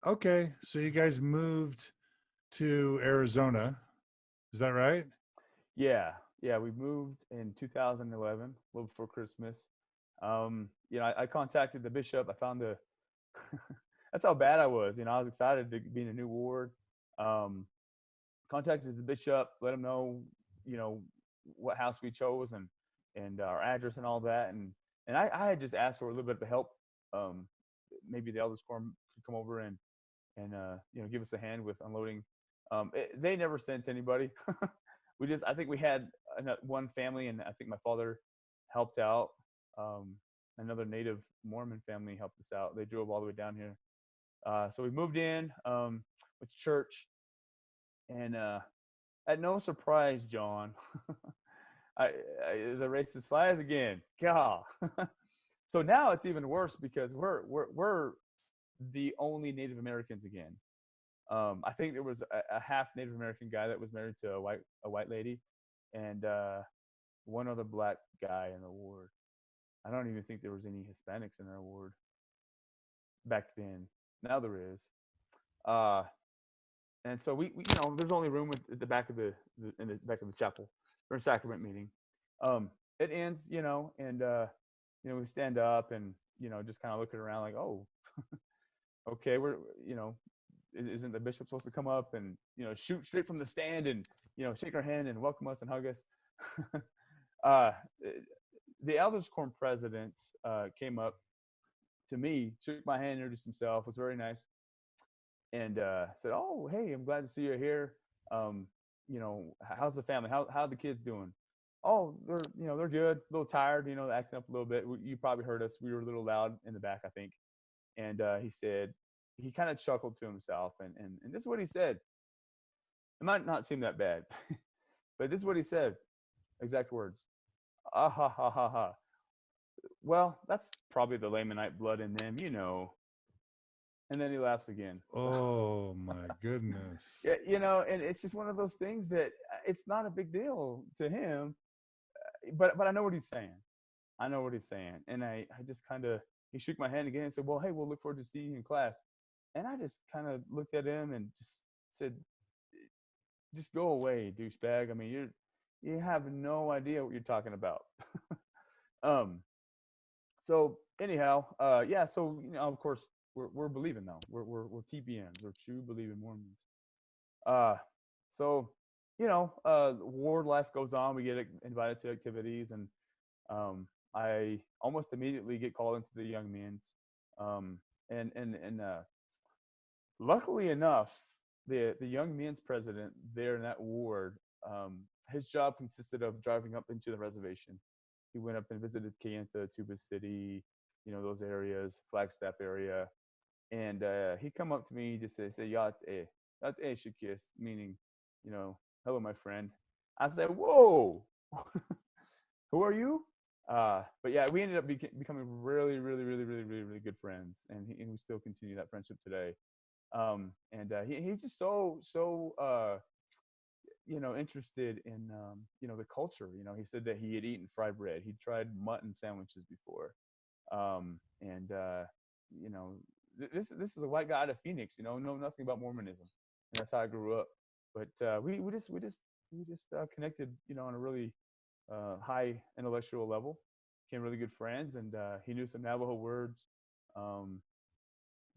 Okay, so you guys moved to Arizona, is that right? Yeah, yeah, we moved in 2011, a little before Christmas. I contacted the bishop. I found the that's how bad I was. I was excited to be in a new ward. Um, Contacted the bishop, let him know, you know, what house we chose and our address and all that. And I had just asked for a little bit of help. Um, Maybe the elders quorum could come over and give us a hand with unloading. They never sent anybody. I think we had one family, and I think my father helped out. Um, Another native Mormon family helped us out. They drove all the way down here. So we moved in with church, and at no surprise, John, I, the racist lies again. God. So now it's even worse because we're the only Native Americans again. I think there was a half Native American guy that was married to a white lady, and one other black guy in the ward. I don't even think there was any Hispanics in our ward back then. Now there is. Uh, and so we there's only room at the back of the in the back of the chapel for a sacrament meeting. It ends, and we stand up and just kind of looking around like, oh, okay, we're isn't the bishop supposed to come up and shoot straight from the stand and shake our hand and welcome us and hug us? uh, the elders quorum president came up to me, shook my hand, introduced himself, was very nice, and said, "Oh, hey, I'm glad to see you here. How's the family? How are the kids doing?" Oh, they're good. A little tired, acting up a little bit. You probably heard us. We were a little loud in the back, I think. And he said, he kind of chuckled to himself, and this is what he said. It might not seem that bad, but this is what he said. Exact words. Ah ha ha ha ha. Well, that's probably the Lamanite blood in them. And then he laughs again. Oh my goodness. Yeah, and it's just one of those things that it's not a big deal to him, but I know what he's saying. I know what he's saying, and I just kind of he shook my hand again and said, "Well, hey, we'll look forward to seeing you in class." And I just kind of looked at him and just said, "Just go away, douchebag. I mean, you have no idea what you're talking about." um. So anyhow, yeah. So of course, we're believing now. We're TBMs. We're true believing Mormons. Uh, so ward life goes on. We get invited to activities, and I almost immediately get called into the young men's. Um, and luckily enough, the young men's president there in that ward, his job consisted of driving up into the reservation. He went up and visited Kayenta, Tuba City, those areas, Flagstaff area, and he come up to me just to say "Yat Shikis," meaning, hello, my friend. I said, "Whoa, who are you?" But yeah, we ended up becoming really, really, really, really, really, really good friends, and we still continue that friendship today. And he's just so interested in the culture. He said that he had eaten fried bread. He tried mutton sandwiches before, and this is a white guy out of Phoenix. Know nothing about Mormonism, and that's how I grew up. But we just connected, on a really high intellectual level. Became really good friends, and he knew some Navajo words. Um,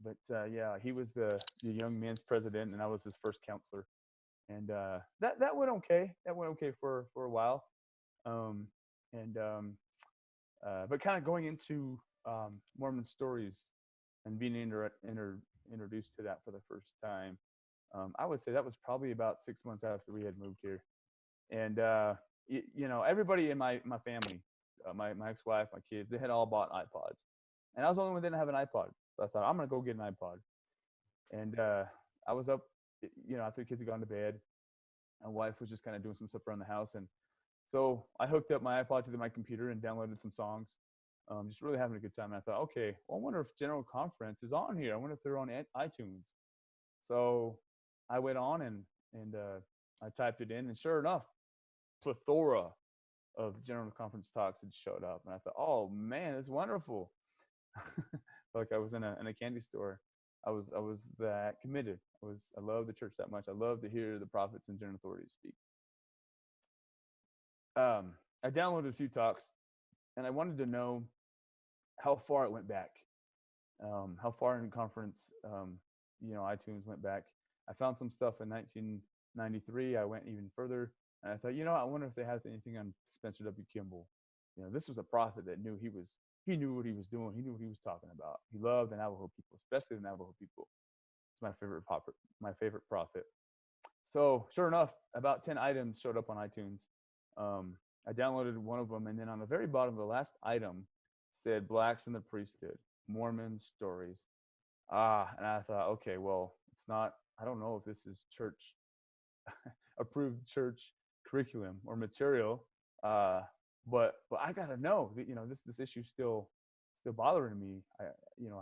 but yeah, he was the young men's president, and I was his first counselor. And that went okay. That went okay for a while. Um, and But kind of going into Mormon stories and being introduced to that for the first time, I would say that was probably about 6 months after we had moved here. And everybody in my family, my ex-wife, my kids, they had all bought iPods, and I was the only one that didn't have an iPod. So I thought, I'm gonna go get an iPod. And I was up, after the kids had gone to bed. My wife was just kind of doing some stuff around the house, and so I hooked up my iPod to my computer and downloaded some songs. Just really having a good time. And I thought, okay, well, I wonder if General Conference is on here. I wonder if they're on iTunes. So I went on and I typed it in, and sure enough, plethora of General Conference talks had showed up, and I thought, oh man, it's wonderful. Like I was in a candy store. I was that committed. I love the church that much. I love to hear the prophets and general authorities speak. I downloaded a few talks, and I wanted to know how far it went back, how far in conference, iTunes went back. I found some stuff in 1993. I went even further, and I thought, I wonder if they have anything on Spencer W. Kimball. This was a prophet that knew he knew what he was doing. He knew what he was talking about. He loved the Navajo people, especially the Navajo people. It's my favorite prophet. So sure enough, about 10 items showed up on iTunes. I downloaded one of them, and then on the very bottom of the last item said blacks in the priesthood, Mormon stories. And I thought, okay, well, it's not, I don't know if this is church approved church curriculum or material. But I gotta know that, this issue still bothering me. I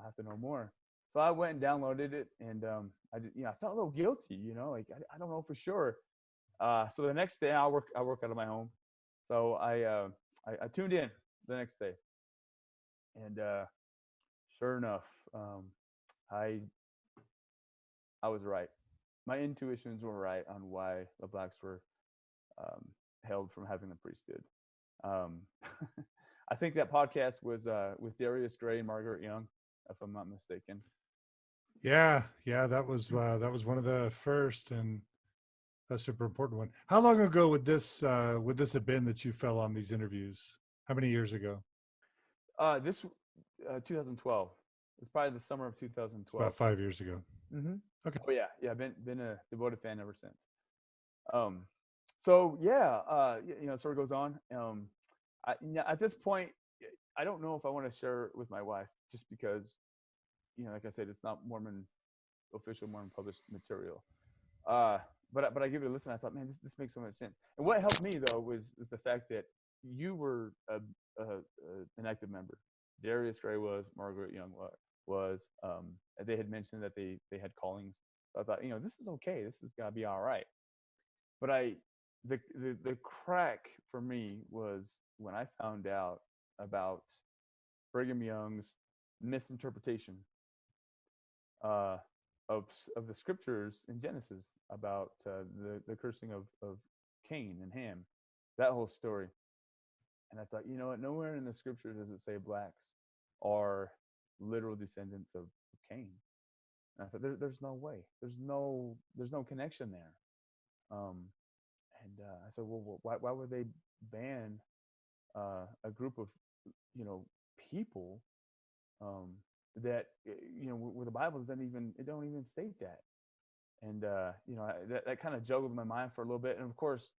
have to know more. So I went and downloaded it, and I felt a little guilty, like I don't know for sure. So the next day I work out of my home. So I tuned in the next day, and sure enough, I was right. My intuitions were right on why the blacks were held from having the priesthood. I think that podcast was with Darius Gray and Margaret Young, if I'm not mistaken. Yeah, that was one of the first, and a super important one. How long ago would this have been that you fell on these interviews? How many years ago? This 2012. It's probably the summer of 2012. It's about 5 years ago. Mm-hmm. Okay. Oh yeah. Been a devoted fan ever since. So yeah, story goes on. At this point, I don't know if I want to share it with my wife, just because, like I said, it's not official Mormon published material. But I give it a listen. I thought, man, this makes so much sense. And what helped me though was the fact that you were an active member. Darius Gray was, Margaret Young was. They had mentioned that they had callings. So I thought, this is okay. This is gonna be all right. But the crack for me was when I found out about Brigham Young's misinterpretation of the scriptures in Genesis about the cursing of Cain and Ham, that whole story. And I thought, you know what? Nowhere in the scripture does it say blacks are literal descendants of Cain. And I thought, there's no way. There's no connection there. I said, well, why would they ban a group of people that where the Bible don't even state that. And that kind of juggled my mind for a little bit. And of course,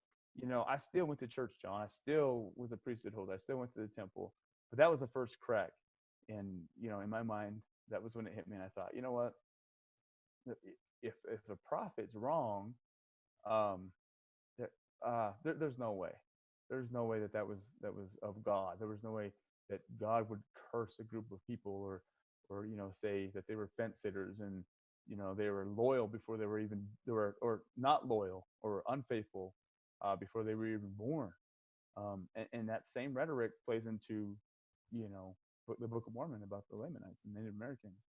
I still went to church, John. I still was a priesthood holder. I still went to the temple. But that was the first crack. And in my mind, that was when it hit me. And I thought, you know what? If the prophet's wrong, there's no way. There's no way that was of God. There was no way that God would curse a group of people, or say that they were fence sitters and they were loyal before or not loyal or unfaithful before they were even born. And that same rhetoric plays into the Book of Mormon about the Lamanites and Native Americans.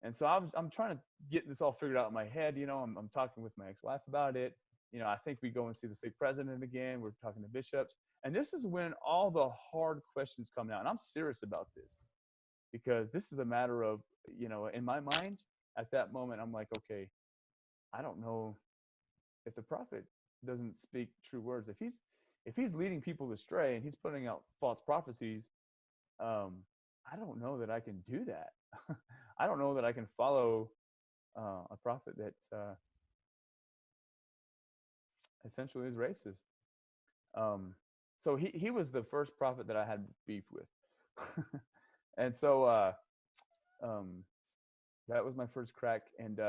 And so I'm trying to get this all figured out in my head. I'm talking with my ex-wife about it. I think we go and see the stake president again. We're talking to bishops. And this is when all the hard questions come out. And I'm serious about this, because this is a matter of, in my mind, at that moment, I'm like, okay, I don't know if the prophet doesn't speak true words. If he's leading people astray and he's putting out false prophecies, I don't know that I can do that. I don't know that I can follow a prophet that essentially is racist. So he was the first prophet that I had beef with. And so that was my first crack. And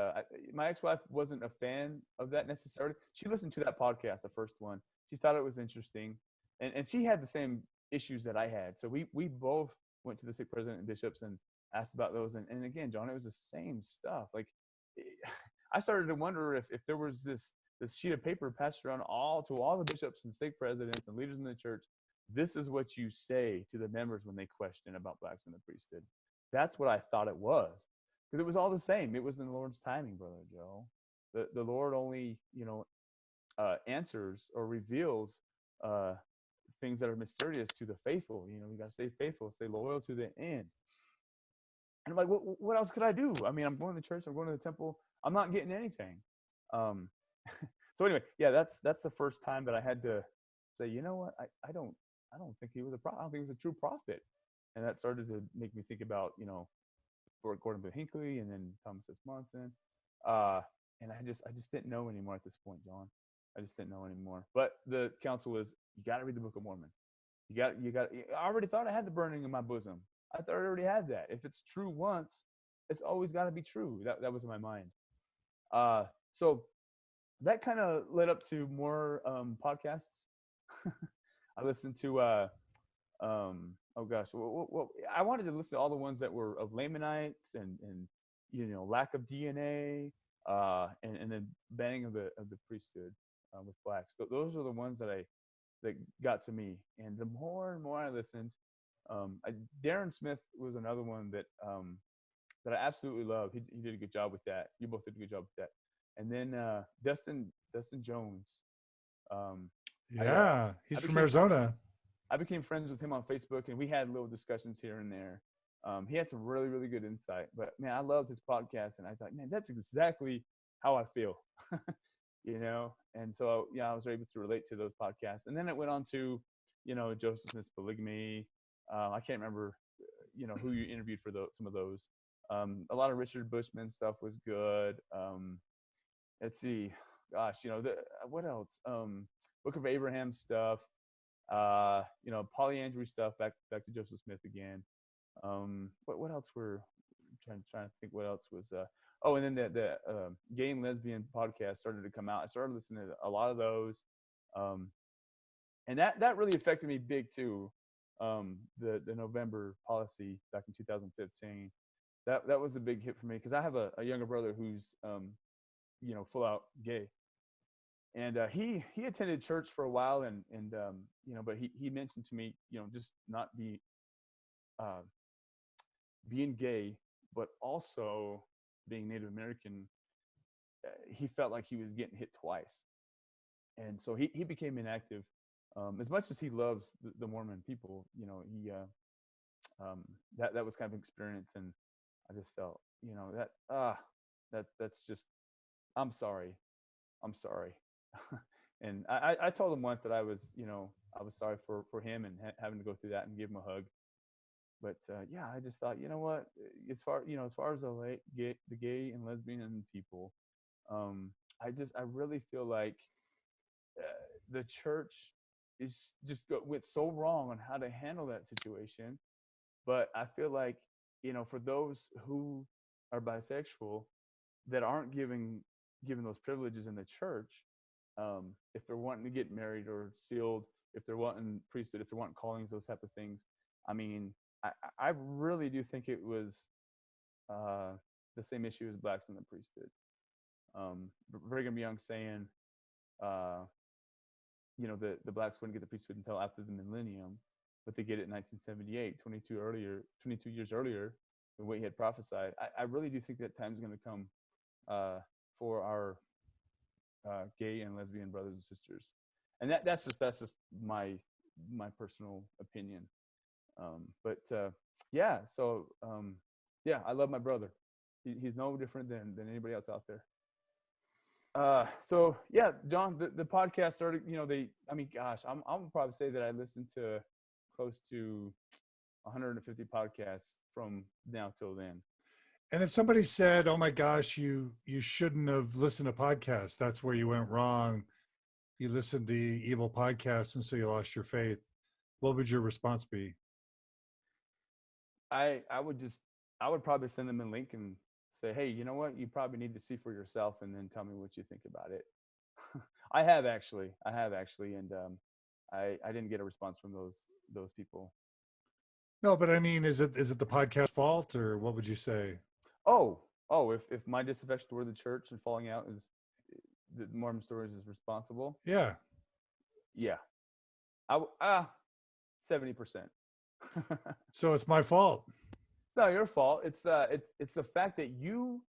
my ex-wife wasn't a fan of that necessarily. She listened to that podcast, the first one. She thought it was interesting. And she had the same issues that I had. So we both went to the stake president and bishops and asked about those. And again, John, it was the same stuff. Like, I started to wonder if there was this sheet of paper passed around to all the bishops and stake presidents and leaders in the church. This is what you say to the members when they question about blacks in the priesthood. That's what I thought it was. because it was all the same. It was in the Lord's timing, Brother Joe. The Lord only, answers or reveals things that are mysterious to the faithful. You got to stay faithful, stay loyal to the end. And I'm like, what else could I do? I mean, I'm going to church, I'm going to the temple, I'm not getting anything. So anyway, yeah, that's the first time that I had to say, you know what, I don't think he was a prophet. I don't think he was a true prophet. And that started to make me think about, Gordon B. Hinckley and then Thomas S. Monson. And I just didn't know anymore at this point, John. I just didn't know anymore. But the counsel was, you got to read the Book of Mormon. You got. I already thought I had the burning in my bosom. I thought I already had that. If it's true once, it's always got to be true. That was in my mind. So that kind of led up to more podcasts. I listened to oh gosh, well, I wanted to listen to all the ones that were of Lamanites and lack of DNA and then banning of the priesthood with blacks. Those are the ones that got to me. And the more and more I listened, Darren Smith was another one that I absolutely love. He did a good job with that. You both did a good job with that. And then Dustin Jones. He's from Arizona. I became friends with him on Facebook, and we had little discussions here and there. He had some really, really good insight. But man, I loved his podcast, and I thought, man, that's exactly how I feel. And so I was able to relate to those podcasts. And then it went on to Joseph Smith's polygamy. I can't remember who you interviewed for some of those. A lot of Richard Bushman stuff was good. Let's see, gosh, what else? Book of Abraham stuff. Polyandry stuff. Back to Joseph Smith again. What else were trying to think? What else was? And then the gay and lesbian podcast started to come out. I started listening to a lot of those, and that really affected me big too. The November policy back in 2015. That was a big hit for me because I have a younger brother who's full out gay, and he attended church for a while, and but he mentioned to me, just not being gay, but also being Native American. He felt like he was getting hit twice, and so he became inactive. As much as he loves the Mormon people, he that was kind of an experience, and I just felt, that's just, I'm sorry. And I told him once that I was sorry for him and having to go through that, and give him a hug. But I just thought, what, as far as the gay and lesbian people, I really feel like the church is went so wrong on how to handle that situation. But I feel like, for those who are bisexual that aren't given those privileges in the church, if they're wanting to get married or sealed, if they're wanting priesthood, if they're wanting callings, those type of things, I mean, I really do think it was the same issue as blacks in the priesthood. Brigham Young saying, the blacks wouldn't get the priesthood until after the millennium, but they get it in 1978, 22 years earlier than what he had prophesied. I really do think that time's going to come for our gay and lesbian brothers and sisters, and that's just my personal opinion. I love my brother. He's no different than anybody else out there. John, the podcast started, I'm probably say that I listened to close to 150 podcasts from now till then. And if somebody said, oh my gosh, you shouldn't have listened to podcasts, that's where you went wrong, you listened to evil podcasts and so you lost your faith, what would your response be? I would probably send them a link and say, hey, you know what? You probably need to see for yourself, and then tell me what you think about it. I have actually, and I didn't get a response from those people. No, but I mean, is it the podcast fault, or what would you say? If my disaffection toward the church and falling out is the Mormon Stories is responsible. Yeah. 70%. So it's my fault. It's not your fault. It's the fact that you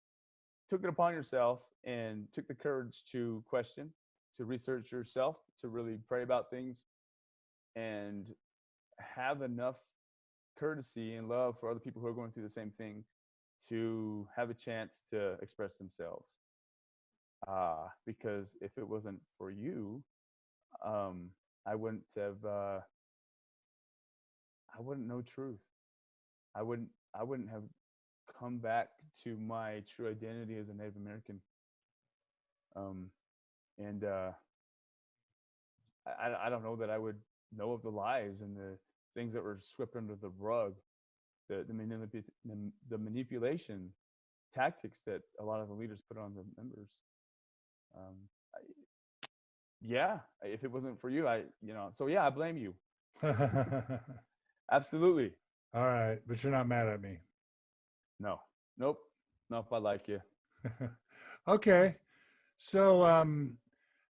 took it upon yourself and took the courage to question, to research yourself, to really pray about things, and have enough courtesy and love for other people who are going through the same thing to have a chance to express themselves. Because if it wasn't for you, I wouldn't have. I wouldn't know truth. I wouldn't have come back to my true identity as a Native American. And I don't know that I would know of the lies and the things that were swept under the rug, the manipulation tactics that a lot of the leaders put on the members. Yeah, if it wasn't for you, so yeah, I blame you. Absolutely. All right, but you're not mad at me. No, nope, I like you. Okay, so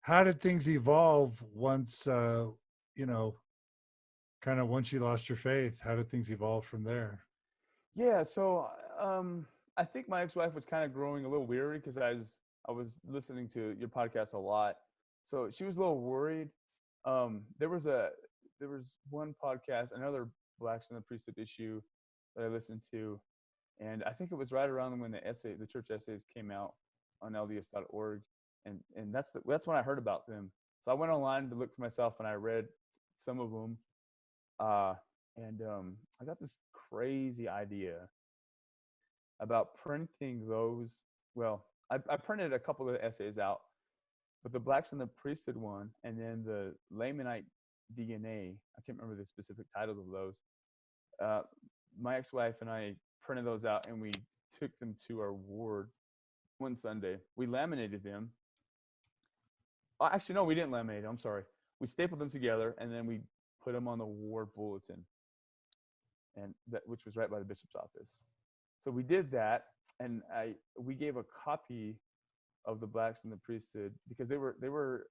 how did things evolve once once you lost your faith? How did things evolve from there? Yeah, so I think my ex-wife was kind of growing a little weary because I was listening to your podcast a lot, so she was a little worried. There was one podcast, another Blacks in the Priesthood issue that I listened to, and I think it was right around when the church essays came out on LDS.org, and that's when I heard about them. So I went online to look for myself, and I read some of them, and I got this crazy idea about printing those. Well, I printed a couple of essays out, but the Blacks in the Priesthood one, and then the Lamanite DNA. I can't remember the specific titles of those. My ex-wife and I printed those out, and we took them to our ward one Sunday. We laminated them. Oh, actually, no, we didn't laminate them. I'm sorry. We stapled them together, and then we put them on the ward bulletin, and which was right by the bishop's office. So we did that, and we gave a copy of the Blacks in the Priesthood because they were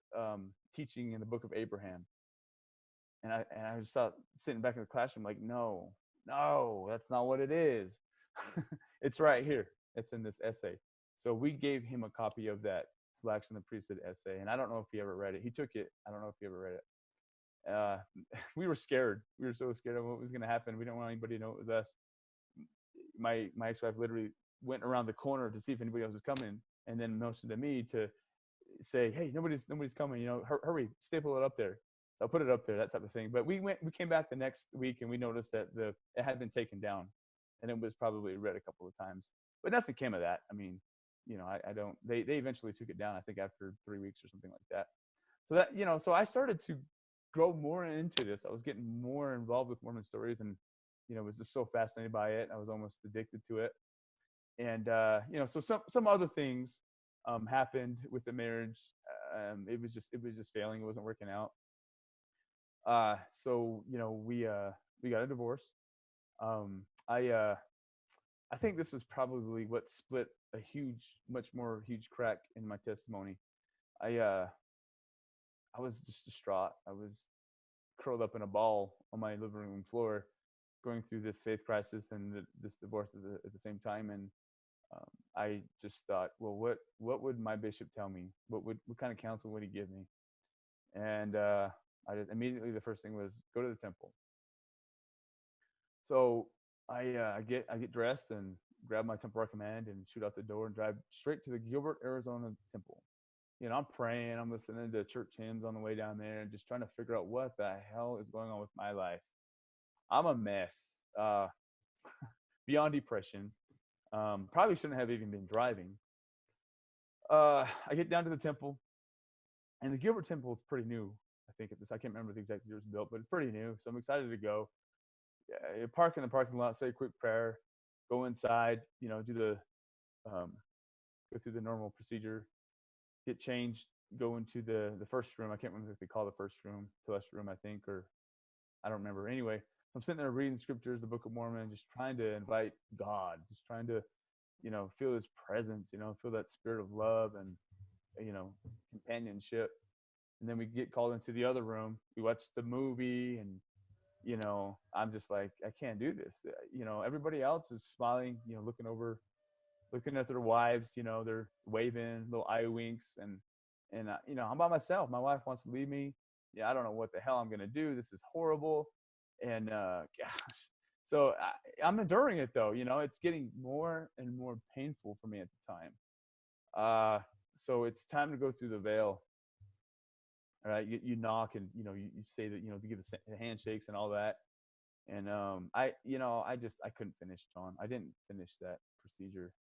teaching in the Book of Abraham, and I just thought, sitting back in the classroom, like, no, that's not what it is. It's right here. It's in this essay. So we gave him a copy of that Blacks in the Priesthood essay, and I don't know if he ever read it. He took it. I don't know if he ever read it. We were scared. We were so scared of what was going to happen. We didn't want anybody to know it was us. My ex-wife literally went around the corner to see if anybody else was coming, and then motioned to me to say, "Hey, nobody's coming. Hurry, staple it up there." So I put it up there, that type of thing. But we came back the next week, and we noticed that it had been taken down, and it was probably read a couple of times, but nothing came of that. I mean, I don't. They eventually took it down, I think, after 3 weeks or something like that. So that so I started to grow more into this. I was getting more involved with Mormon stories, and was just so fascinated by it. I was almost addicted to it. And so some other things happened with the marriage. It was just failing. It wasn't working out. So we got a divorce. I think this was probably what split a much more huge crack in my testimony. I was just distraught. I was curled up in a ball on my living room floor, going through this faith crisis and this divorce at the same time. And I just thought, well, what would my bishop tell me? What kind of counsel would he give me? And immediately the first thing was, go to the temple. So I get dressed and grab my temple command and shoot out the door and drive straight to the Gilbert, Arizona temple. I'm praying, I'm listening to church hymns on the way down there, and just trying to figure out what the hell is going on with my life. I'm a mess, beyond depression. Probably shouldn't have even been driving. I get down to the temple, and the Gilbert temple is pretty new. I think I can't remember the exact year it was built, but it's pretty new. So I'm excited to go. Park in the parking lot, say a quick prayer, go inside, do go through the normal procedure, get changed, go into the first room. I can't remember if they call the first room celestial room, I think, or I don't remember. Anyway, I'm sitting there reading scriptures, the Book of Mormon, just trying to invite God, just trying to, feel his presence, feel that spirit of love and, companionship. And then we get called into the other room. We watch the movie, and I'm just like, I can't do this. Everybody else is smiling, looking at their wives, they're waving little eye winks, and I'm by myself. My wife wants to leave me. Yeah, I don't know what the hell I'm gonna do. This is horrible, and gosh. So I'm enduring it though. It's getting more and more painful for me at the time. So it's time to go through the veil. All right, you knock, and you say that, to give the handshakes and all that. And I couldn't finish, John. I didn't finish that procedure.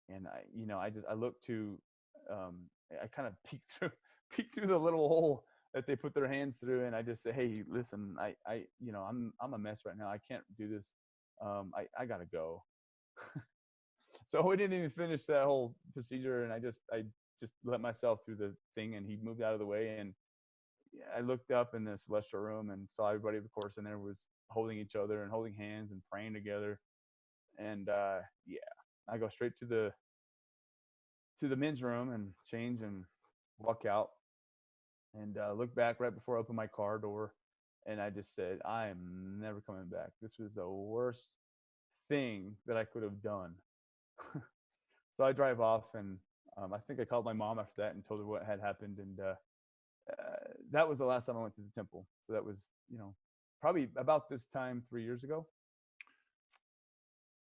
And I looked to, I kind of peeked through the little hole that they put their hands through, and I just said, hey, listen, I'm a mess right now. I can't do this. I gotta go. So we didn't even finish that whole procedure, and I just let myself through the thing, and he moved out of the way, and I looked up in the celestial room and saw everybody, of course, and there was holding each other and holding hands and praying together. And I go straight to the men's room and change and walk out, and look back right before I opened my car door, and I just said, I am never coming back. This was the worst thing that I could have done. So I drive off, and I think I called my mom after that and told her what had happened, and that was the last time I went to the temple. So that was, probably about this time 3 years ago.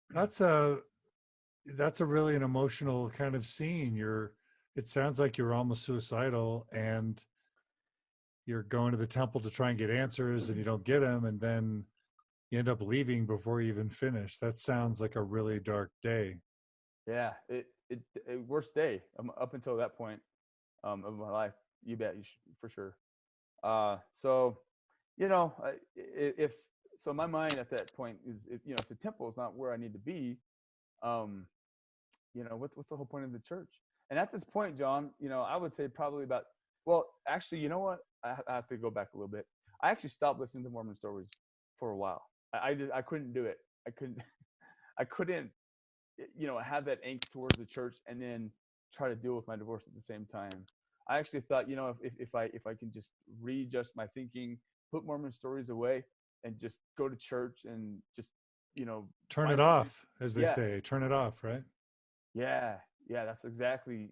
That's a really an emotional kind of scene. It sounds like you're almost suicidal, and you're going to the temple to try and get answers, and you don't get them, and then you end up leaving before you even finish. That sounds like a really dark day. Yeah, it worst day up until that point of my life. You bet, for sure. So, if so, my mind at that point is, if the temple is not where I need to be, what's the whole point of the church? And at this point, John, I would say probably about, well, actually, you know what? I have to go back a little bit. I actually stopped listening to Mormon stories for a while. I couldn't do it. I couldn't, have that angst towards the church and then try to deal with my divorce at the same time. I actually thought, if I can just readjust my thinking, put Mormon stories away, and just go to church and just, turn it off, as they say, turn it off, right? Yeah, that's exactly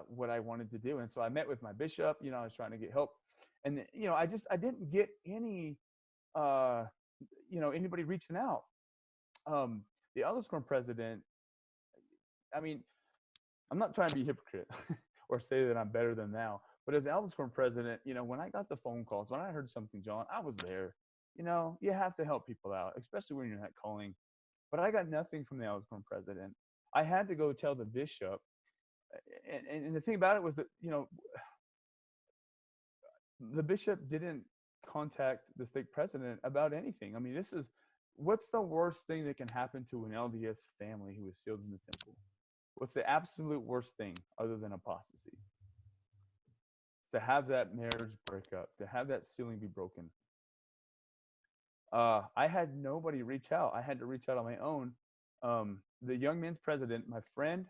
what I wanted to do. And so I met with my bishop. I was trying to get help, and I didn't get any, anybody reaching out. The LDS Quorum president. I mean, I'm not trying to be a hypocrite or say that I'm better than now, but as the LDS Quorum president, when I got the phone calls, when I heard something, John, I was there. You have to help people out, especially when you're not calling. But I got nothing from the LDS Quorum president. I had to go tell the bishop, and the thing about it was that the bishop didn't contact the stake president about anything. I mean, what's the worst thing that can happen to an LDS family who is sealed in the temple? What's the absolute worst thing other than apostasy? It's to have that marriage break up, to have that sealing be broken. I had nobody reach out. I had to reach out on my own. The young men's president, my friend,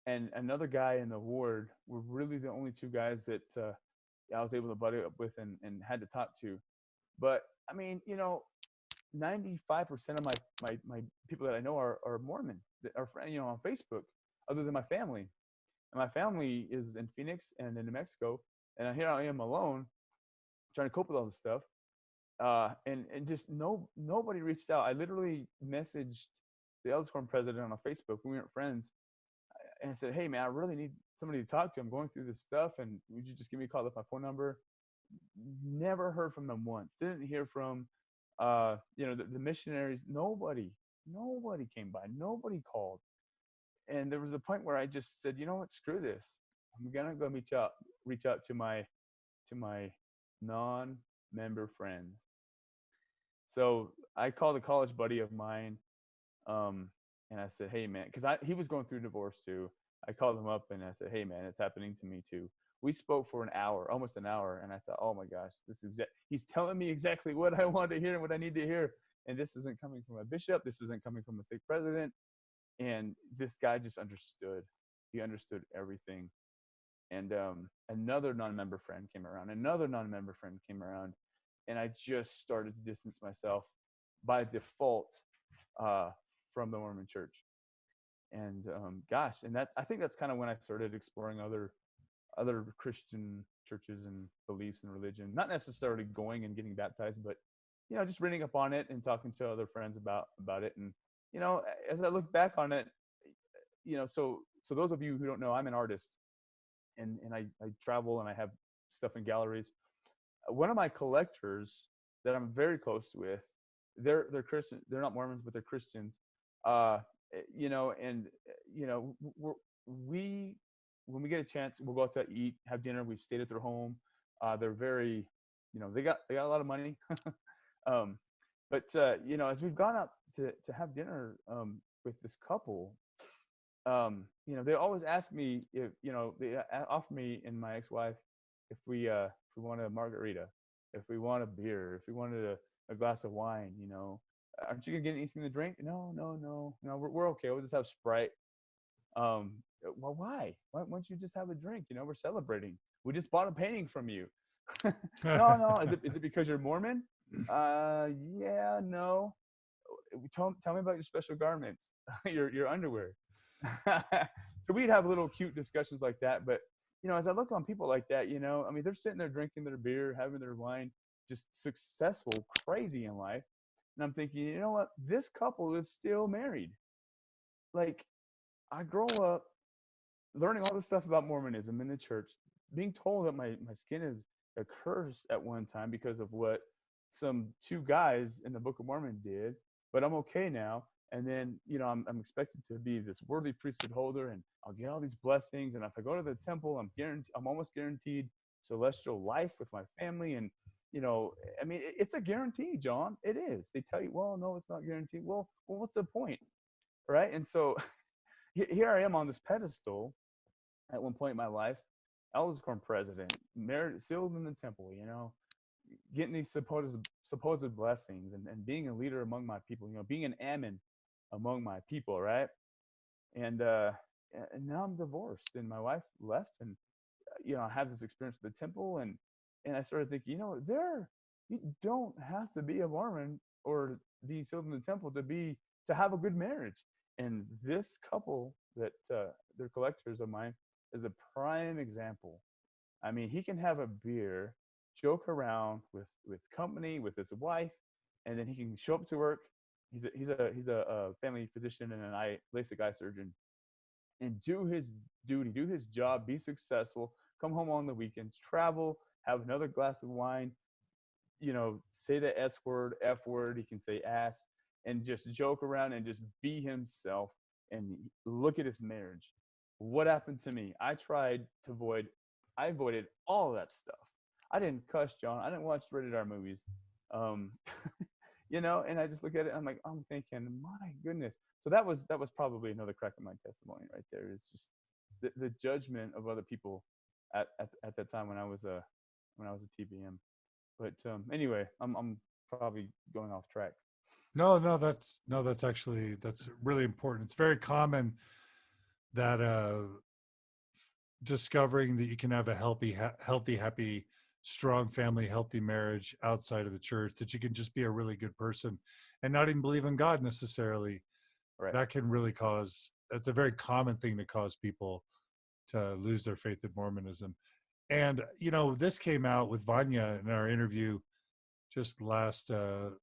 and another guy in the ward were really the only two guys that I was able to buddy up with and had to talk to. But I mean, 95% of my people that I know are Mormon, that are, on Facebook, other than my family. And my family is in Phoenix and in New Mexico, and here I am alone, trying to cope with all this stuff. And just nobody reached out. I literally messaged the LDS Quorum president on Facebook. We weren't friends, and I said, "Hey, man, I really need somebody to talk to. I'm going through this stuff, and would you just give me a call with my phone number?" Never heard from them once. Didn't hear from, the missionaries. Nobody came by. Nobody called. And there was a point where I just said, you know what, screw this. I'm gonna go reach out to my non-member friends. So I called a college buddy of mine, and I said, hey, man, because he was going through divorce too. I called him up and I said, hey, man, it's happening to me too. We spoke for an hour, almost an hour, and I thought, oh my gosh, he's telling me exactly what I want to hear and what I need to hear. And this isn't coming from a bishop. This isn't coming from a stake president. And this guy just understood. He understood everything. And another non-member friend came around. and I just started to distance myself by default from the Mormon Church. And gosh, and that, I think that's kind of when I started exploring other Christian churches and beliefs and religion. Not necessarily going and getting baptized, but just reading up on it and talking to other friends about it. And as I look back on it, so those of you who don't know, I'm an artist, and I travel and I have stuff in galleries. One of my collectors that I'm very close with, they're Christian. They're not Mormons, but they're Christians. When we get a chance, we'll go out to eat, have dinner. We've stayed at their home. They're very, they got a lot of money. But as we've gone out to have dinner with this couple, they always ask me if, they offer me and my ex-wife if we want a margarita, if we want a beer, if we wanted a glass of wine, aren't you gonna get anything to drink? No, we're okay. We'll just have Sprite. Well, why? Why don't you just have a drink? We're celebrating. We just bought a painting from you. No. Is it because you're Mormon? Yeah, no. Tell me about your special garments, your underwear. So we'd have little cute discussions like that. But as I look on people like that, they're sitting there drinking their beer, having their wine, just successful, crazy in life. And I'm thinking, you know what? This couple is still married. Like, I grow up learning all this stuff about Mormonism in the church, being told that my skin is a curse at one time because of what some two guys in the Book of Mormon did, but I'm okay now. And then, I'm expected to be this worthy priesthood holder, and I'll get all these blessings. And if I go to the temple, I'm almost guaranteed celestial life with my family. And, it's a guarantee, John. It is. They tell you, well, no, it's not guaranteed. Well, what's the point? Right. And so here I am on this pedestal at one point in my life. I was born president, married, sealed in the temple, getting these supposed blessings and being a leader among my people, being an ammon among my people, right? And now I'm divorced, and my wife left, and I have this experience with the temple, and I started thinking, you don't have to be a Mormon or be sealed in the temple to have a good marriage. And this couple that they're collectors of mine is a prime example. I mean, he can have a beer, joke around with company, with his wife, and then he can show up to work. He's a family physician and an LASIK eye surgeon, and do his duty, do his job, be successful, come home on the weekends, travel, have another glass of wine, say the S word, F word, he can say ass, and just joke around and just be himself. And look at his marriage. What happened to me? I avoided all of that stuff. I didn't cuss, John. I didn't watch rated R movies. And I just look at it, I'm thinking, my goodness. So that was probably another crack in my testimony right there. It's just the judgment of other people at that time when I was a TBM. But anyway, I'm probably going off track. No, that's really important. It's very common that discovering that you can have a healthy, happy, strong family, healthy marriage outside of the church, that you can just be a really good person and not even believe in God necessarily. Right. That can really that's a very common thing to cause people to lose their faith in Mormonism. And, this came out with Vanya in our interview just last, a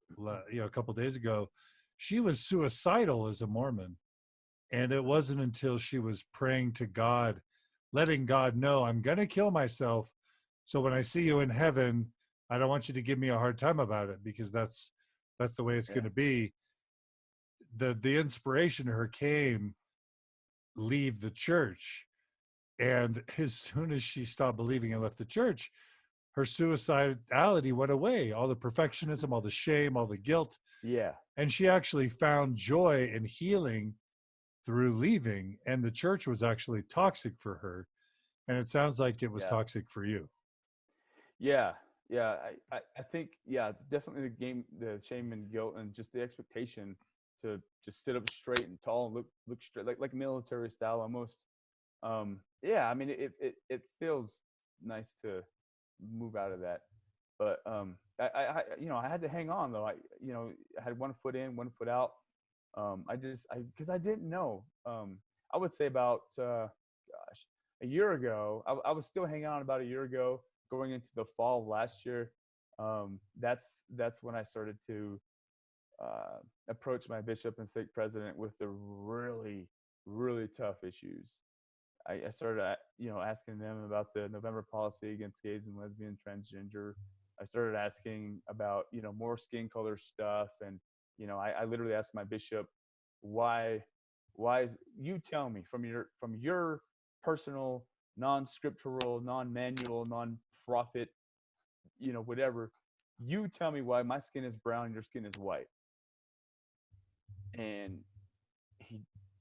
couple of days ago. She was suicidal as a Mormon. And it wasn't until she was praying to God, letting God know, I'm going to kill myself. So when I see you in heaven, I don't want you to give me a hard time about it, because that's the way it's going to be. The inspiration to her came, leave the church. And as soon as she stopped believing and left the church, her suicidality went away. All the perfectionism, all the shame, all the guilt. Yeah. And she actually found joy and healing through leaving. And the church was actually toxic for her. And it sounds like it was toxic for you. Yeah. I think, definitely the shame and guilt, and just the expectation to just sit up straight and tall and look straight, like military style almost. It feels nice to move out of that. But I had to hang on though. I had one foot in, one foot out. Because I didn't know. I would say about a year ago. I was still hanging on about a year ago, going into the fall of last year. That's when I started to approach my bishop and stake president with the really, really tough issues. I started, asking them about the November policy against gays and lesbian, transgender. I started asking about, more skin color stuff, and I literally asked my bishop, why is, you tell me from your personal, non-scriptural, non-manual, non-prophet, whatever, you tell me why my skin is brown and your skin is white. And he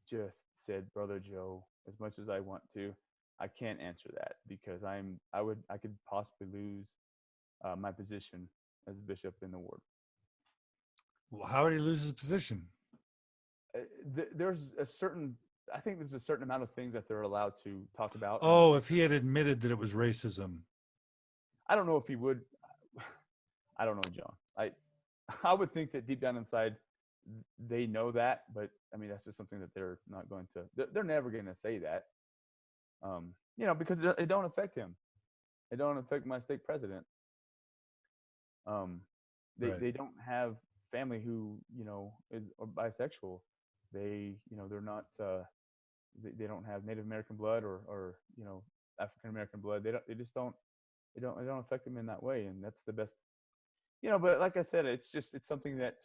just said, Brother Joe, as much as I want to, I can't answer that because I could possibly lose my position as bishop in the ward. Well, how did he lose his position? There's a certain amount of things that they're allowed to talk about. Oh, if he had admitted that it was racism. I don't know if he would. I don't know, John. I would think that deep down inside they know that, but I mean, that's just something that they're not going to, they're never going to say that, because it don't affect him. It don't affect my stake president. They don't have family who, is bisexual. They're not, they don't have Native American blood or African American blood. It don't affect them in that way. And that's the best, but like I said, it's something that,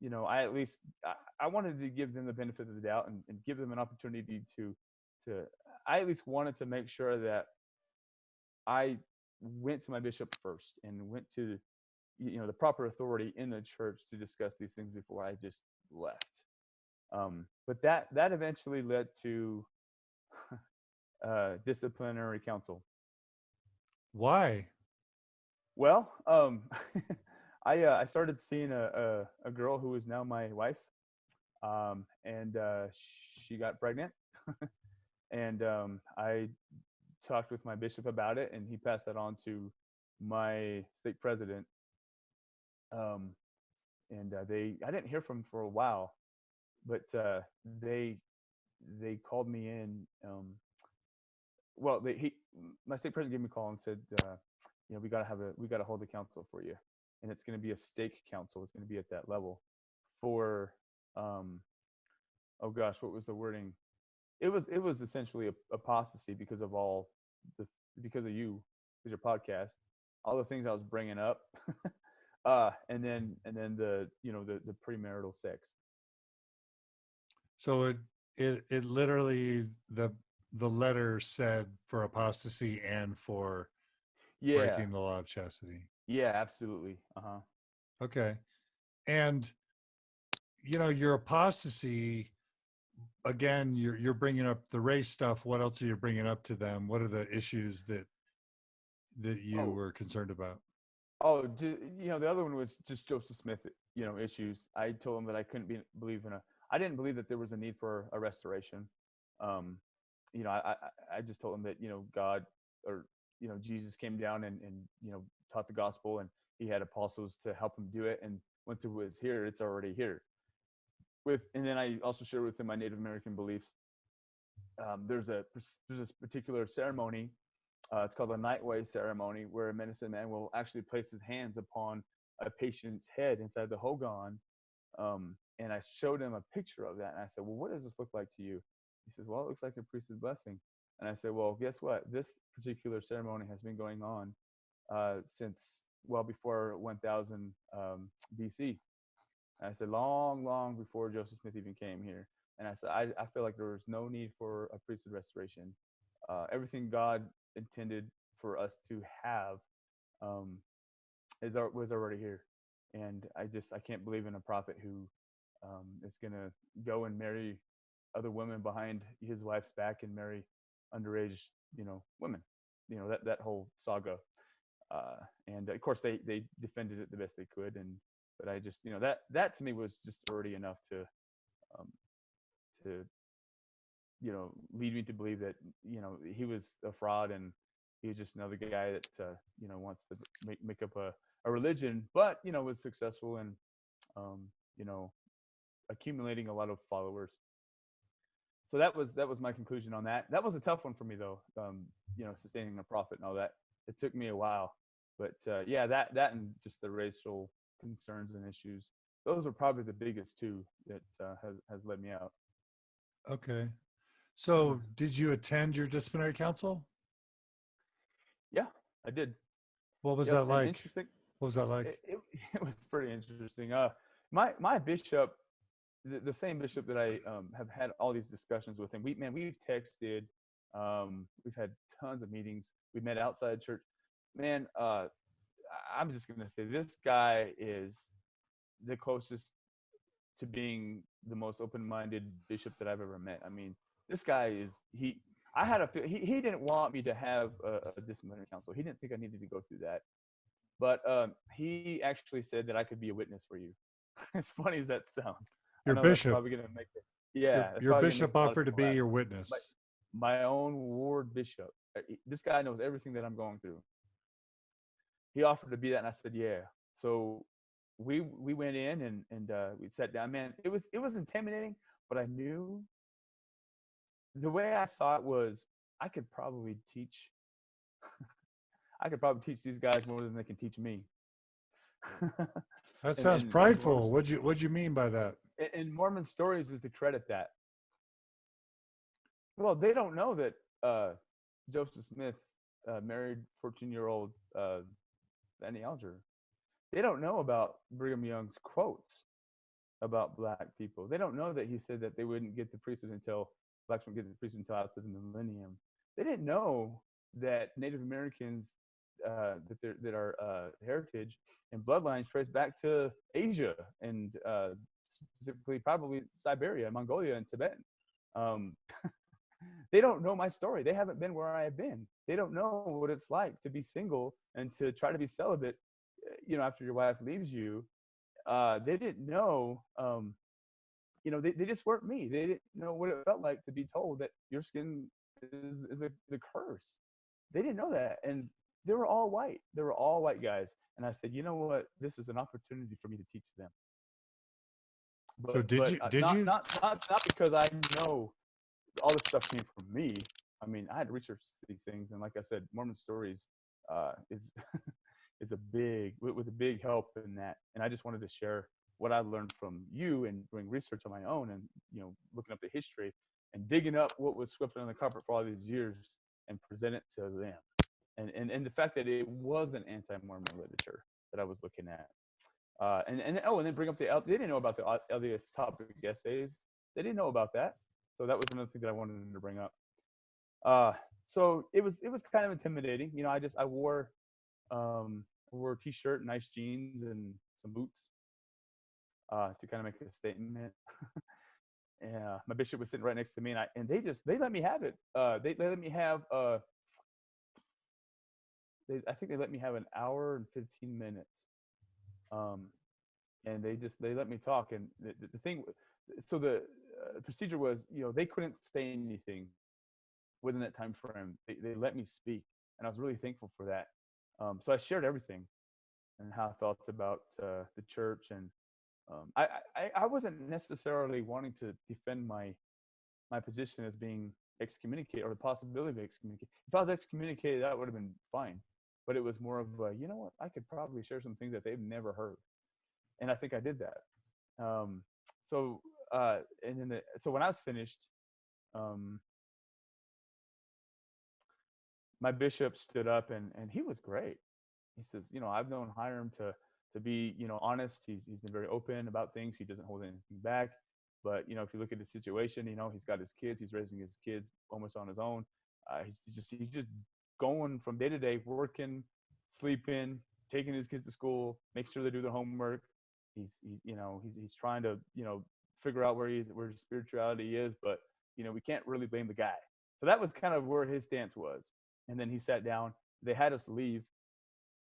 I wanted to give them the benefit of the doubt and give them an opportunity to, I at least wanted to make sure that I went to my bishop first and went to, the proper authority in the church to discuss these things before I just left. But that eventually led to Disciplinary Council. Why? Well, I started seeing a girl who is now my wife, and she got pregnant, and I talked with my bishop about it, and he passed that on to my stake president. And I didn't hear from them for a while, but they called me in. My stake president gave me a call and said, we got to hold a council for you, and it's going to be a stake council. It's going to be at that level for, what was the wording? It was essentially apostasy because of because of you, because your podcast, all the things I was bringing up, and then the the premarital sex. So it literally the letter said for apostasy and for breaking the law of chastity. Yeah, absolutely. Okay. And your apostasy, again, you're bringing up the race stuff. What else are you bringing up to them? What are the issues that you were concerned about? Oh, the other one was just Joseph Smith, issues. I told him that I couldn't believe I didn't believe that there was a need for a restoration. I just told him that, God or, Jesus came down and taught the gospel, and he had apostles to help him do it. And once it was here, it's already here. And then I also shared with him my Native American beliefs. There's this particular ceremony. It's called the Nightway ceremony, where a medicine man will actually place his hands upon a patient's head inside the hogan. And I showed him a picture of that. And I said, well, what does this look like to you? He says, well, it looks like a priest's blessing. And I said, well, guess what? This particular ceremony has been going on since well before 1000 BC. And I said, long, long before Joseph Smith even came here. And I said, I feel like there was no need for a priesthood restoration. Everything God intended for us to have was already here. And I can't believe in a prophet who is going to go and marry other women behind his wife's back and marry underage, women, that whole saga. And of course they defended it the best they could. But I just, that to me was just already enough to lead me to believe that, he was a fraud and He was just another guy that wants to make up a religion, but was successful in accumulating a lot of followers. So that was my conclusion on that. That was a tough one for me though. Sustaining a profit and all that. It took me a while, but yeah, that and just the racial concerns and issues. Those are probably the biggest two that has led me out. Okay. So did you attend your disciplinary council? Yeah, I did. What was that like? Interesting. What was that like? It was pretty interesting. My bishop, the same bishop that I have had all these discussions with him. We've texted, we've had tons of meetings. We met outside church. Man, I'm just gonna say this guy is the closest to being the most open-minded bishop that I've ever met. I mean, this guy is I had a feel he didn't want me to have a disciplinary council. He didn't think I needed to go through that. But he actually said that I could be a witness for you. As funny as that sounds. Your I know bishop. That's probably gonna make it. Yeah. Your bishop offered to be your witness. My own ward bishop. This guy knows everything that I'm going through. He offered to be that, and I said, yeah. So we went in and we sat down. Man, it was intimidating, but I knew the way I saw it was I could probably teach these guys more than they can teach me. That sounds prideful. What'd you mean by that? In Mormon stories is to credit that. Well, they don't know that Joseph Smith married 14-year-old Annie Alger. They don't know about Brigham Young's quotes about black people. They don't know that he said that they wouldn't get the priesthood until blacks wouldn't get the priesthood until after the millennium. They didn't know that Native Americans that are heritage and bloodlines trace back to Asia and specifically probably Siberia, Mongolia, and Tibet. They don't know my story. They haven't been where I have been. They don't know what it's like to be single and to try to be celibate, after your wife leaves you. They didn't know, they just weren't me. They didn't know what it felt like to be told that your skin is a curse. They didn't know that. And they were all white. They were all white guys. And I said, you know what? This is an opportunity for me to teach them. But, so did you? Not because I know all this stuff came from me. I mean, I had to research these things. And like I said, Mormon stories is was a big help in that. And I just wanted to share what I learned from you and doing research on my own and, looking up the history and digging up what was swept under the carpet for all these years and present it to them. And the fact that it was an anti-Mormon literature that I was looking at. And then bring up they didn't know about the LDS topic essays. They didn't know about that. So that was another thing that I wanted to bring up. So it was kind of intimidating. I wore a t-shirt, nice jeans, and some boots to kind of make a statement. And my bishop was sitting right next to me, and they let me have it. They let me have I think they let me have an hour and 15 minutes. And they let me talk. And the thing, so the procedure was, they couldn't say anything within that time frame. They let me speak, and I was really thankful for that. So I shared everything and how I felt about the church. And I wasn't necessarily wanting to defend my position as being excommunicated or the possibility of excommunication. If I was excommunicated, that would have been fine. But it was more of a, what, I could probably share some things that they've never heard. And I think I did that. So when I was finished, my bishop stood up and he was great. He says, I've known Hyrum to be, honest. He's been very open about things. He doesn't hold anything back. But, if you look at the situation, he's got his kids. He's raising his kids almost on his own. He's just going from day to day, working, sleeping, taking his kids to school, make sure they do their homework. He's trying to, figure out where his spirituality is, but, we can't really blame the guy. So that was kind of where his stance was. And then he sat down. They had us leave.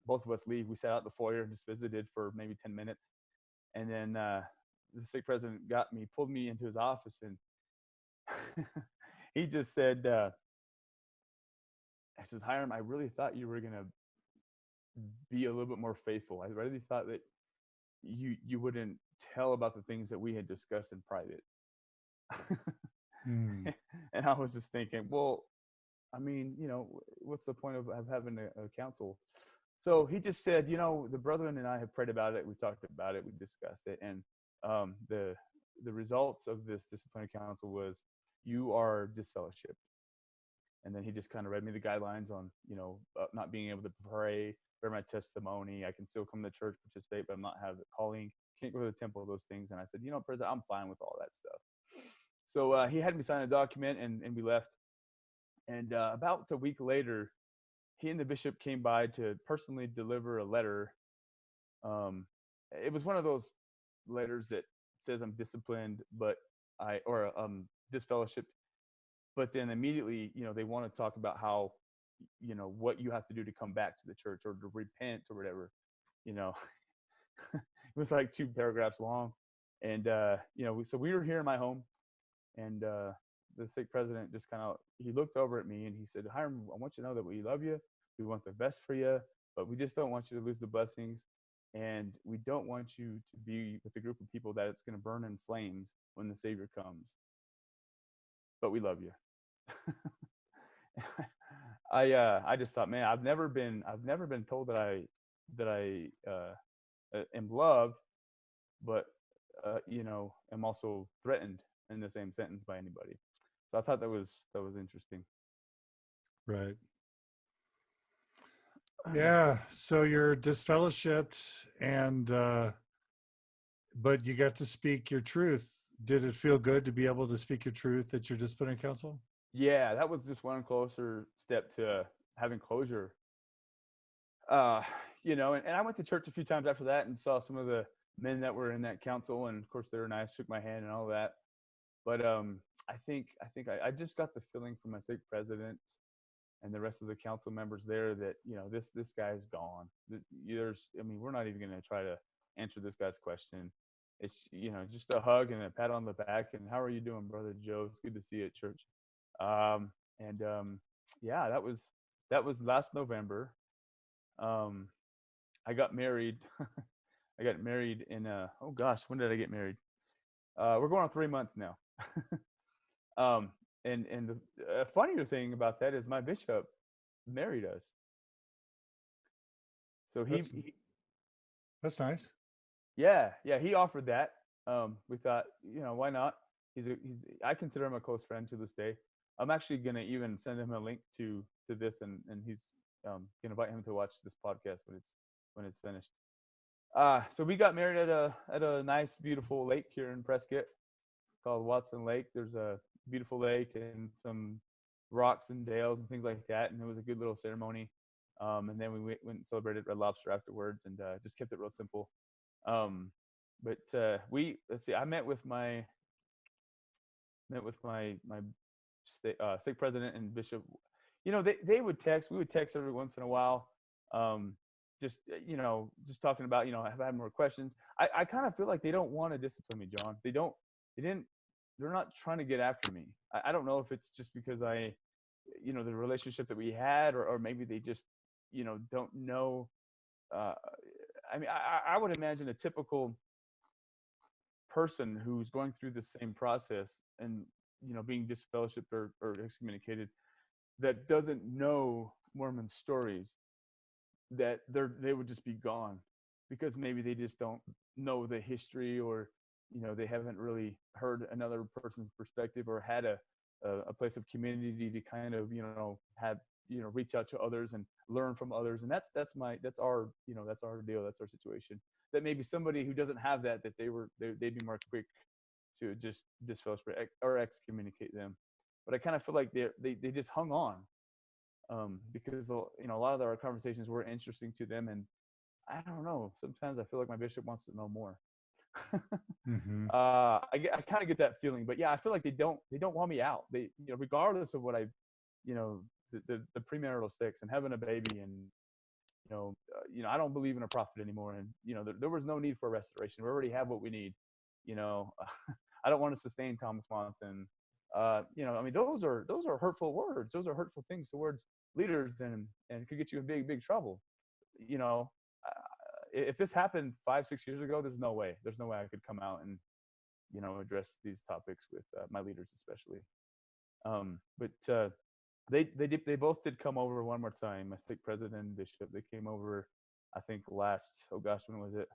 Both of us leave. We sat out the foyer and just visited for maybe 10 minutes. And then the stake president pulled me into his office, and he just said, I says, Hyrum, I really thought you were going to be a little bit more faithful. I really thought that you wouldn't tell about the things that we had discussed in private. Mm. And I was just thinking, well, I mean, what's the point of having a council? So he just said, the brethren and I have prayed about it. We talked about it. We discussed it. And the results of this disciplinary council was you are disfellowshipped. And then he just kind of read me the guidelines on, not being able to pray, bear my testimony. I can still come to church, participate, but I'm not have the calling. Can't go to the temple, those things. And I said, President, I'm fine with all that stuff. So he had me sign a document, and we left. And about a week later, he and the bishop came by to personally deliver a letter. It was one of those letters that says I'm disciplined, but disfellowshipped. But then immediately, they want to talk about how, what you have to do to come back to the church or to repent or whatever. It was like 2 paragraphs long. And, so we were here in my home, and the stake president just he looked over at me and he said, Hyrum, I want you to know that we love you. We want the best for you, but we just don't want you to lose the blessings. And we don't want you to be with a group of people that it's going to burn in flames when the Savior comes. But we love you. I just thought, man, I've never been told that I am loved, but am also threatened in the same sentence by anybody. So I thought that was interesting. Right. Yeah. So you're disfellowshipped, and but you got to speak your truth. Did it feel good to be able to speak your truth at your disciplinary council? Yeah, that was just one closer step to having closure. And I went to church a few times after that and saw some of the men that were in that council, and of course they were nice, shook my hand and all that. But I think I just got the feeling from my stake president and the rest of the council members there that this guy's gone. We're not even going to try to answer this guy's question. It's just a hug and a pat on the back and how are you doing, brother Joe? It's good to see you at church. Yeah, that was last November. I got married. I got married in oh gosh, when did I get married? We're going on 3 months now. And the funnier thing about that is my bishop married us. So that's nice. Yeah, he offered that. We thought, why not? I consider him a close friend to this day. I'm actually gonna even send him a link to this, and he's gonna invite him to watch this podcast when it's finished. So we got married at a nice, beautiful lake here in Prescott called Watson Lake. There's a beautiful lake and some rocks and dales and things like that, and it was a good little ceremony. And then we went and celebrated Red Lobster afterwards, and just kept it real simple. But let's see. I met with my stake president and bishop. They would text. We would text every once in a while. Just talking about have I had more questions. I kind of feel like they don't want to discipline me, John. They're not trying to get after me. I don't know if it's just because the relationship that we had, or maybe they just don't know. I would imagine a typical person who's going through the same process and being disfellowshipped or excommunicated, that doesn't know Mormon stories, that they would just be gone because maybe they just don't know the history, or they haven't really heard another person's perspective, or had a place of community to kind of have reach out to others and learn from others. And that's our deal, that's our situation. That maybe somebody who doesn't have that they'd be more quick to just disfellowship or excommunicate them. But I kind of feel like they just hung on, because a lot of our conversations were interesting to them, and I don't know, sometimes I feel like my bishop wants to know more. Mm-hmm. I kind of get that feeling, but yeah, I feel like they don't want me out. They regardless of what I the premarital sticks and having a baby, and I don't believe in a prophet anymore, and there was no need for a restoration. We already have what we need. I don't want to sustain Thomas Monson. Those are hurtful words. Those are hurtful things towards leaders and could get you in big trouble. You know, if this happened 5-6 years ago, there's no way I could come out and, you know, address these topics with my leaders, especially. But they both did come over one more time. My stake president and bishop, they came over, I think when was it?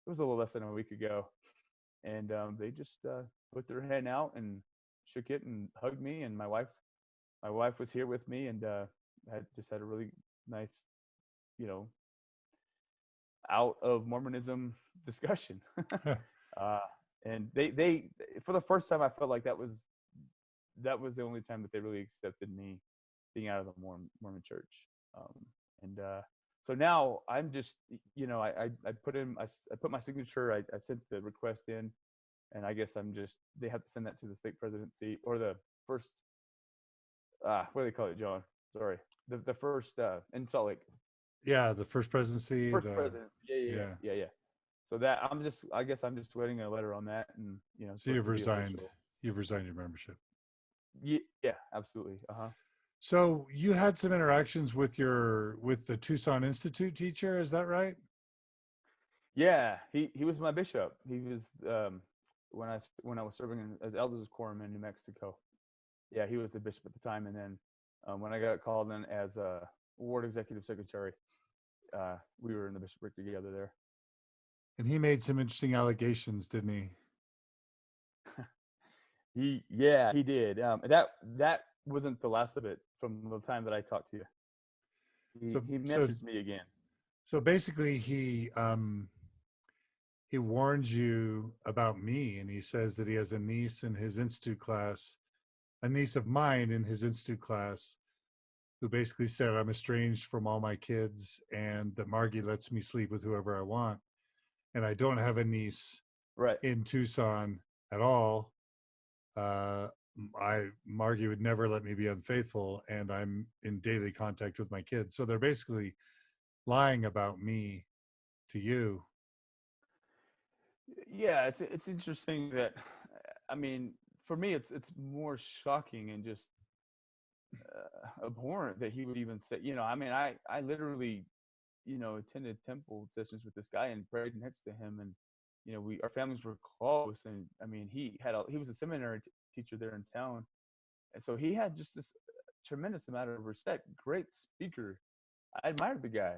It was a little less than a week ago, and they just put their hand out and shook it and hugged me. And my wife was here with me, and had a really nice, you know, out of Mormonism discussion. And they for the first time, I felt like that was the only time that they really accepted me being out of the Mormon church. So now I'm just, you know, I put my signature, I sent the request in, and I guess they have to send that to the stake presidency or the first, what do they call it, John? Sorry. The first, in Salt Lake. Yeah, the first presidency. First presidency. Yeah. So that I guess I'm just waiting a letter on that, and, you know. So you've resigned your membership. Yeah, absolutely. So you had some interactions with the Tucson Institute teacher, is that right? Yeah, he was my bishop. He was when I was serving as elders quorum in New Mexico. Yeah, he was the bishop at the time, and then when I got called in as a ward executive secretary, we were in the bishopric together there. And he made some interesting allegations, didn't he? He did. That wasn't the last of it from the time that I talked to you. He messaged me again. So basically, he warns you about me, and he says that he has a niece in his institute class, a niece of mine in his institute class, who basically said I'm estranged from all my kids, and that Margie lets me sleep with whoever I want, and I don't have a niece in Tucson at all. Margie would never let me be unfaithful, and I'm in daily contact with my kids. So they're basically lying about me to you. Yeah, it's interesting that, I mean, for me, it's more shocking and just abhorrent that he would even say, you know, I mean, I literally, you know, attended temple sessions with this guy and prayed next to him, and, you know, our families were close, and I mean, he was a seminary teacher there in town, and so he had just this tremendous amount of respect. Great speaker, I admired the guy.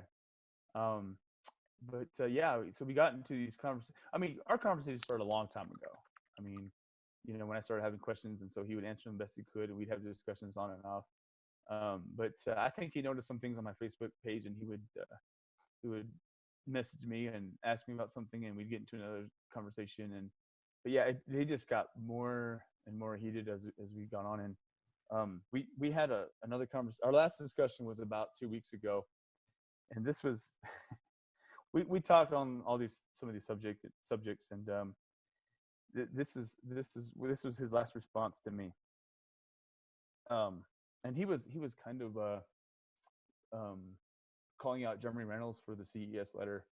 But yeah, so we got into these conversations. I mean, our conversation started a long time ago. I mean, you know, when I started having questions, and so he would answer them best he could, and we'd have discussions on and off. But I think he noticed some things on my Facebook page, and he would message me and ask me about something, and we'd get into another conversation. But yeah, they just got more and more heated as we got on. And we had another conversation. Our last discussion was about 2 weeks ago, and this was we talked on some of these subjects, and this was his last response to me. And he was kind of calling out Jeremy Reynolds for the CES letter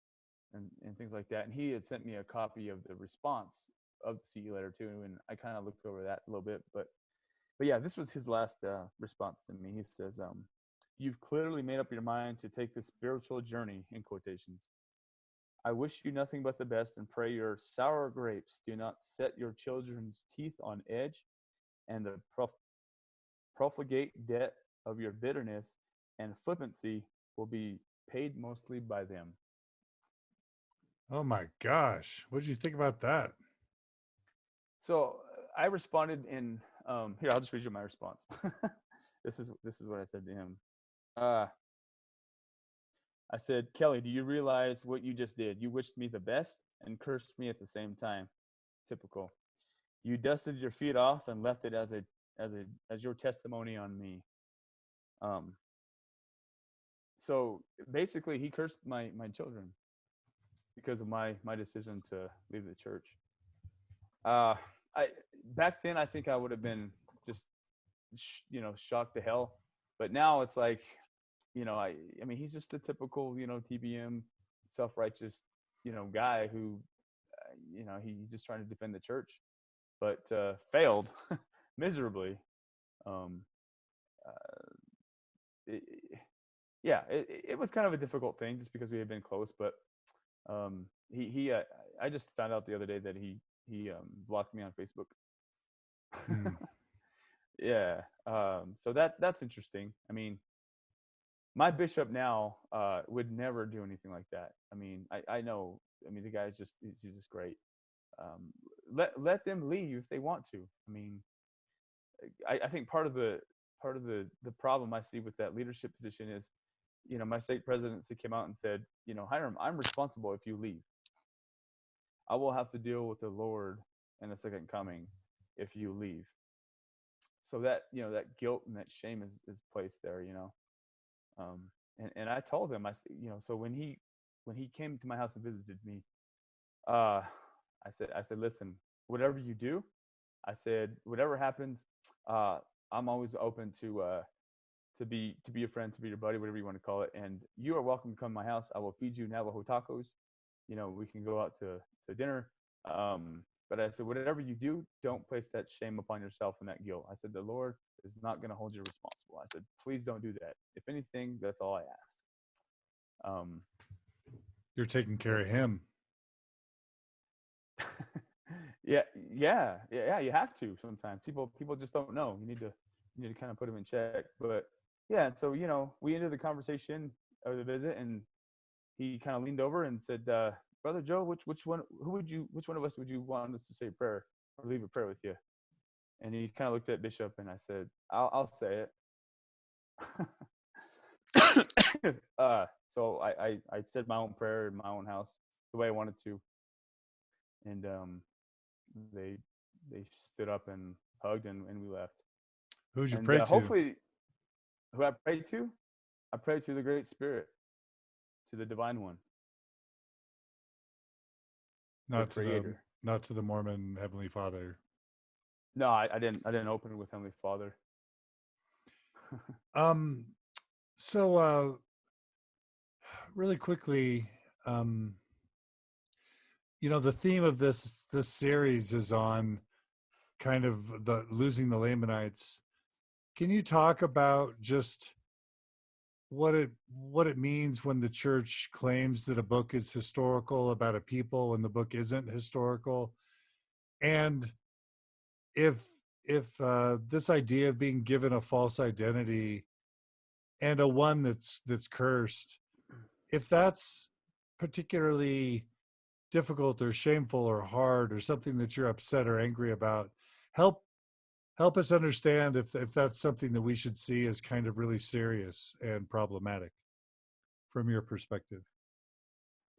and things like that. And he had sent me a copy of the response of the CE letter too, and I kind of looked over that a little bit. But yeah, this was his last response to me. He says, "You've clearly made up your mind to take this spiritual journey," in quotations. "I wish you nothing but the best and pray your sour grapes do not set your children's teeth on edge, and the profligate debt of your bitterness and flippancy will be paid mostly by them." Oh my gosh. What did you think about that? So I responded in, here, I'll just read you my response. This is what I said to him. I said, "Kelly, do you realize what you just did? You wished me the best and cursed me at the same time. Typical. You dusted your feet off and left it as your testimony on me." So basically, he cursed my children because of my decision to leave the church. Back then, I think I would have been just shocked to hell. But now it's like, I mean, he's just a typical, TBM, self-righteous, guy who, he's just trying to defend the church, but failed miserably. it, yeah, it was kind of a difficult thing just because we had been close. But I just found out the other day that he blocked me on Facebook. Hmm. Yeah. So that's interesting. I mean, my bishop now would never do anything like that. I mean, I know. I mean, the guy's he's just great. Let them leave if they want to. I mean, I think part of the problem I see with that leadership position is, my state presidency came out and said, Hyrum, I'm responsible if you leave. I will have to deal with the Lord and the second coming if you leave. So that, that guilt and that shame is placed there, and I told him, so when he came to my house and visited me, I said, listen, whatever you do, I said, whatever happens, I'm always open to be a friend, to be your buddy, whatever you want to call it. And you are welcome to come to my house. I will feed you Navajo tacos. We can go out to dinner. But I said, whatever you do, don't place that shame upon yourself and that guilt. I said, the Lord is not going to hold you responsible. I said, please don't do that. If anything, that's all I asked. You're taking care of him. yeah. You have to sometimes. People just don't know. You need to kind of put them in check. But yeah, so we ended the conversation or the visit, and he kind of leaned over and said, Brother Joe, which one of us would you want us to say a prayer or leave a prayer with you? And he kind of looked at Bishop, and I said, I'll say it. So I said my own prayer in my own house the way I wanted to, and they stood up and hugged, and we left. Who'd you pray to? Hopefully, who I prayed to? I prayed to the Great Spirit, to the Divine One. Not to the Mormon Heavenly Father. No, I didn't open it with Heavenly Father. So really quickly, the theme of this series is on kind of the losing the Lamanites. Can you talk about just what it means when the church claims that a book is historical about a people when the book isn't historical, and if this idea of being given a false identity and a one that's cursed, if that's particularly difficult or shameful or hard or something that you're upset or angry about, help us understand if that's something that we should see as kind of really serious and problematic from your perspective.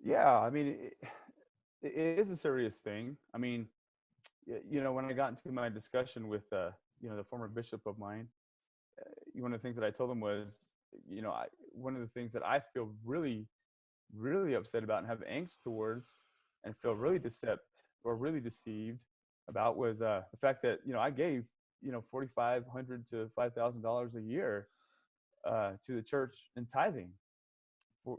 Yeah, I mean, it is a serious thing. I mean, when I got into my discussion with the former bishop of mine, one of the things that I told him was, one of the things that I feel really, really upset about and have angst towards and feel really deceived about was the fact that, I gave, $4,500 to $5,000 a year to the church in tithing. I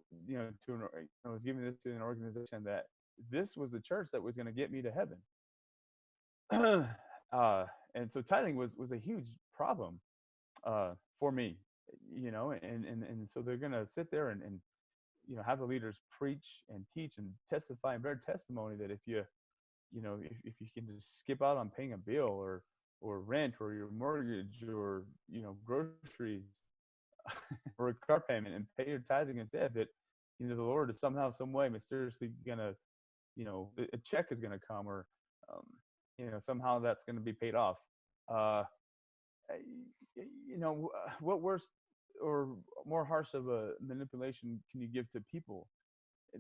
was giving this to an organization that this was the church that was going to get me to heaven. And so tithing was a huge problem for me, and so they're going to sit there and have the leaders preach and teach and testify and bear testimony that if you can just skip out on paying a bill or rent or your mortgage or groceries or a car payment and pay your tithing instead, that the Lord is somehow, some way, mysteriously gonna, a check is gonna come, or somehow that's gonna be paid off. What worse or more harsh of a manipulation can you give to people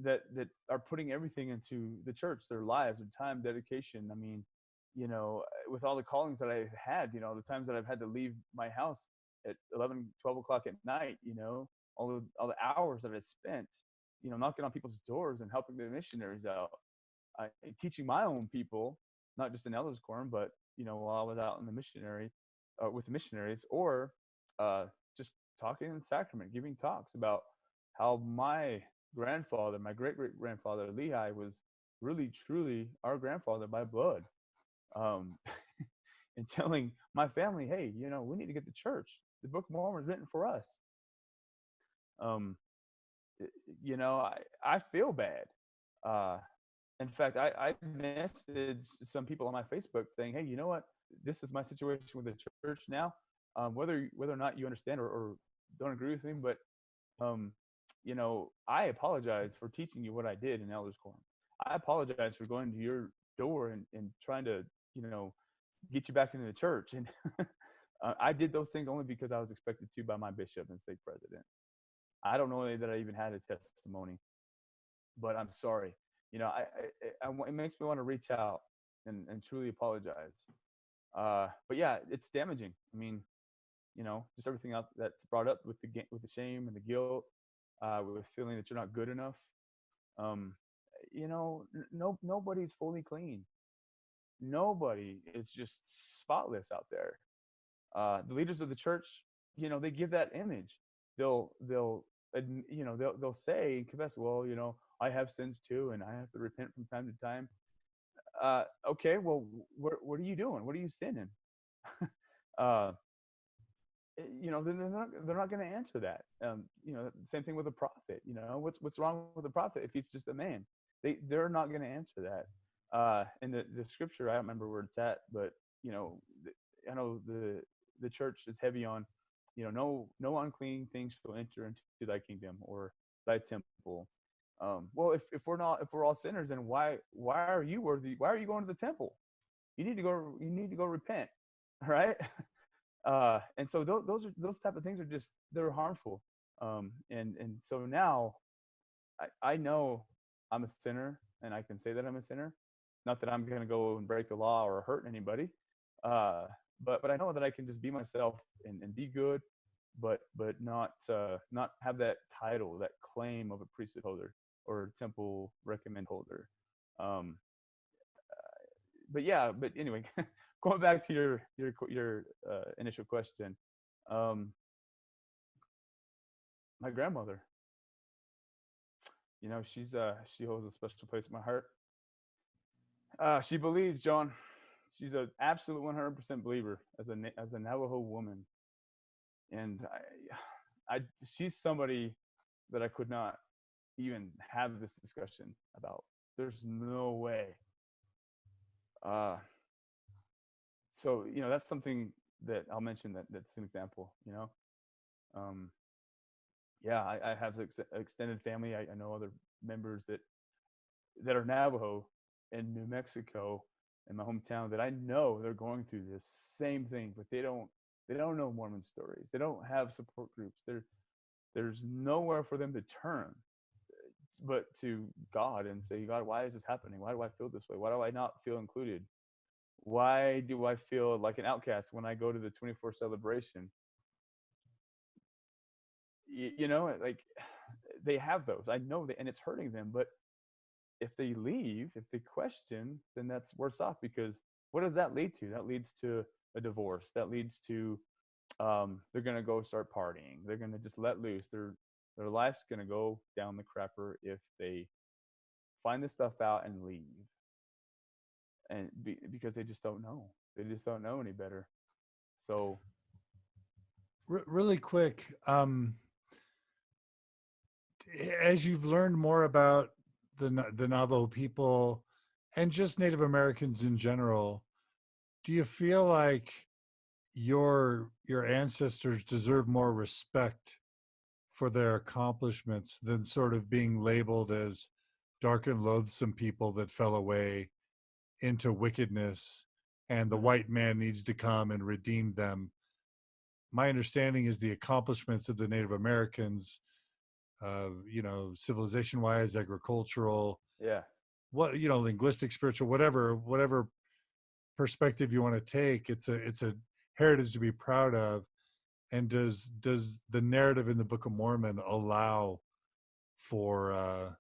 that are putting everything into the church, their lives, their time, dedication? I mean, with all the callings that I've had, the times that I've had to leave my house at 11, 12 o'clock at night, all the hours that I spent, knocking on people's doors and helping the missionaries out, teaching my own people, not just in elders quorum, but while I was out in the missionary with the missionaries, or just talking in sacrament, giving talks about how my grandfather, my great grandfather Lehi, was really truly our grandfather by blood, and telling my family, hey, we need to get to church. The Book of Mormon is written for us. Um, I feel bad. Uh, in fact, I messaged some people on my Facebook saying, "Hey, you know what? This is my situation with the church now. Whether or not you understand or don't agree with me, but um, I apologize for teaching you what I did in elders quorum. I apologize for going to your door and trying to, you know, get you back into the church. And I did those things only because I was expected to by my bishop and stake president. I don't know that I even had a testimony, but I'm sorry. It makes me want to reach out and truly apologize. But yeah, it's damaging. I mean, just everything else that's brought up with the shame and the guilt, with feeling that you're not good enough. Um, nobody's fully clean. Nobody is just spotless out there. The leaders of the church, they give that image. They'll say and confess, well, I have sins too, and I have to repent from time to time. Okay, well, what are you doing? What are you sinning? uh, then they're not going to answer that. Same thing with a prophet. What's wrong with a prophet if he's just a man? They're not going to answer that. And the scripture, I don't remember where it's at, but I know the church is heavy on, no unclean things shall enter into thy kingdom or thy temple. Well, if we're all sinners, then why are you worthy? Why are you going to the temple? You need to go repent, right? And so those type of things are they're harmful. And so now I know I'm a sinner, and I can say that I'm a sinner. Not that I'm going to go and break the law or hurt anybody, but I know that I can just be myself and be good, but not have that title, that claim of a priesthood holder or temple recommend holder. But anyway, going back to your initial question, my grandmother, she holds a special place in my heart. She believes, John. She's an absolute 100% believer as a Navajo woman, and she's somebody that I could not even have this discussion about. There's no way. So that's something that I'll mention, that's an example. I have extended family. I know other members that are Navajo in New Mexico, in my hometown, that I know they're going through this same thing, but they don't know Mormon stories. They don't have support groups. There's nowhere for them to turn but to God and say, God, why is this happening? Why do I feel this way? Why do I not feel included? Why do I feel like an outcast when I go to the 24 celebration? Like, they have those. I know that, and it's hurting them. But if they leave, if they question, then that's worse off, because what does that lead to? That leads to a divorce. That leads to they're gonna go start partying. They're gonna just let loose. Their life's gonna go down the crapper if they find this stuff out and leave. And because they just don't know. They just don't know any better. So really quick, as you've learned more about the Navajo people and just Native Americans in general, do you feel like your ancestors deserve more respect for their accomplishments than sort of being labeled as dark and loathsome people that fell away into wickedness and the white man needs to come and redeem them? My understanding is the accomplishments of the Native Americans, civilization wise, agricultural, linguistic, spiritual, whatever perspective you want to take, it's a heritage to be proud of. And does the narrative in the Book of Mormon allow for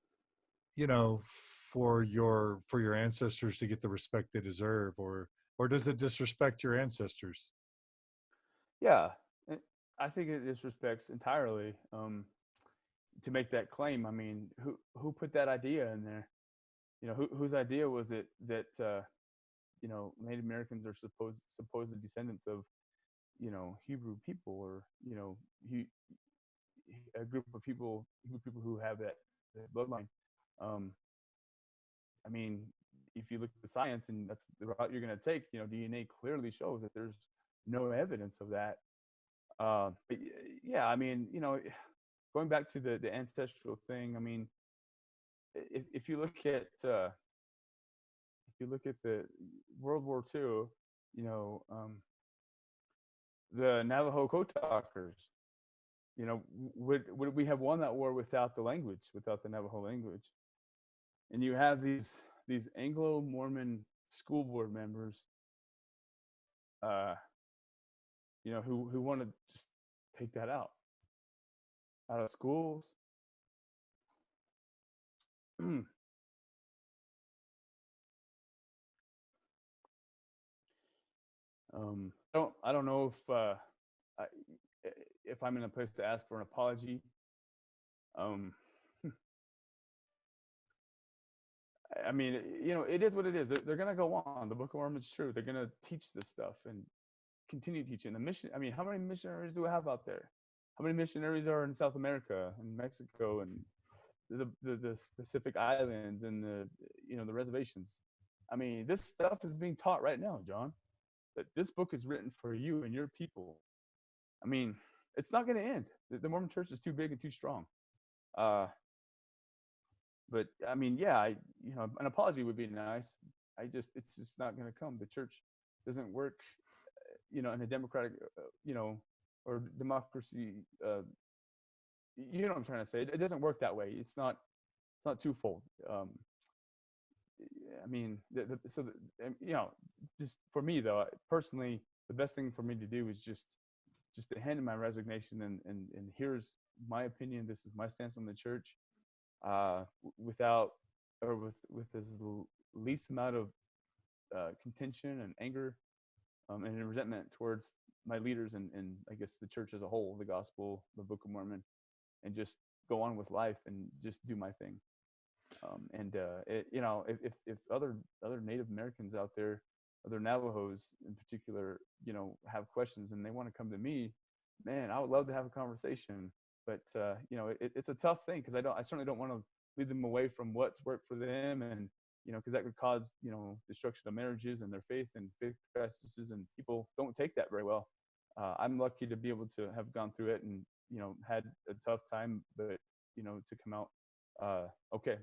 for your ancestors to get the respect they deserve, or does it disrespect your ancestors? Yeah, I think it disrespects entirely to make that claim. I mean, who put that idea in there? Whose idea was it that Native Americans are supposed descendants of Hebrew people, or a group of people who have that bloodline. I mean, if you look at the science and that's the route you're going to take, DNA clearly shows that there's no evidence of that. But yeah, I mean, going back to the ancestral thing, I mean, if you look at the World War II, the Navajo code talkers, would we have won that war without the language, without the Navajo language? And you have these Anglo-Mormon school board members, who want to just take that out of schools. I don't know if I'm in a place to ask for an apology. I mean, it is what it is. They're going to go on. The Book of Mormon is true. They're going to teach this stuff and continue teaching. The mission. I mean, how many missionaries do we have out there? How many missionaries are in South America and Mexico and the Pacific Islands and the reservations? I mean, this stuff is being taught right now, John. That this book is written for you and your people. I mean, it's not going to end. The Mormon Church is too big and too strong. But I mean, yeah, an apology would be nice. It's just not going to come. The church doesn't work, in a democratic, or democracy. You know what I'm trying to say? It doesn't work that way. It's not twofold. I mean, just for me though, personally, the best thing for me to do is just to hand in my resignation and here's my opinion. This is my stance on the church. Without or with as least amount of contention and anger and resentment towards my leaders and I guess the church as a whole, the gospel, the Book of Mormon, and just go on with life and just do my thing. If other Native Americans out there, other Navajos in particular, have questions and they want to come to me, man, I would love to have a conversation. But it's a tough thing because I certainly don't want to lead them away from what's worked for them, and because that could cause destruction of marriages and their faith and faith practices, and people don't take that very well. I'm lucky to be able to have gone through it and had a tough time, but to come out okay.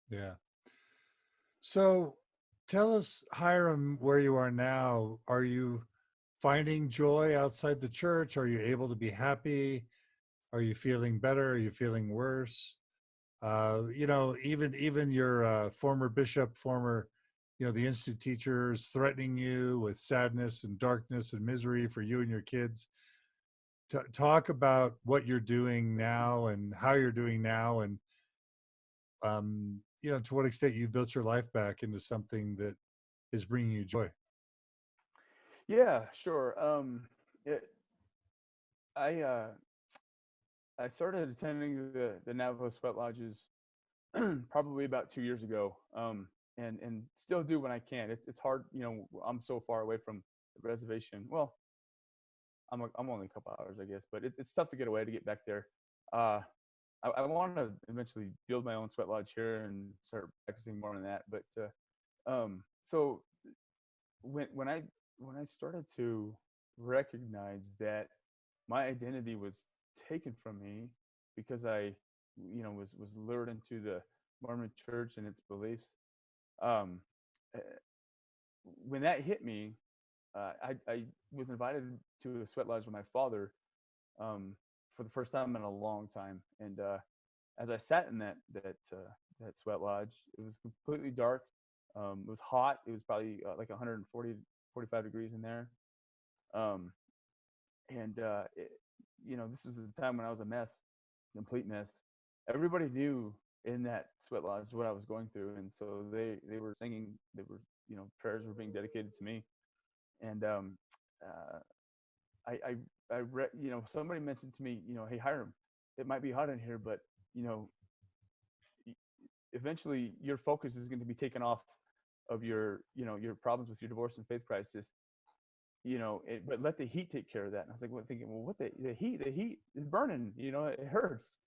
Yeah. So tell us, Hyrum, where you are now. Are you finding joy outside the church? Are you able to be happy? Are you feeling better? Are you feeling worse? Even your former bishop, the institute teachers threatening you with sadness and darkness and misery for you and your kids. Talk about what you're doing now and how you're doing now, and to what extent you've built your life back into something that is bringing you joy. Yeah, sure. I started attending the Navajo sweat lodges probably about 2 years ago, and still do when I can. It's hard, I'm so far away from the reservation. Well, I'm only a couple hours, I guess, but it's tough to get away to get back there. I want to eventually build my own sweat lodge here and start practicing more on that. But so when I started to recognize that my identity was taken from me because I was lured into the Mormon church and its beliefs, when that hit me, I was invited to a sweat lodge with my father for the first time in a long time. And as I sat in that sweat lodge, it was completely dark. It was hot. It was probably like 140, 45 degrees in there. This was the time when I was a mess, complete mess. Everybody knew in that sweat lodge what I was going through, and so they were singing. They were, prayers were being dedicated to me. And somebody mentioned to me, hey, Hyrum, it might be hot in here, but eventually your focus is going to be taken off of your problems with your divorce and faith crisis, but let the heat take care of that. And I was like, thinking, well, what the heat is burning, it hurts.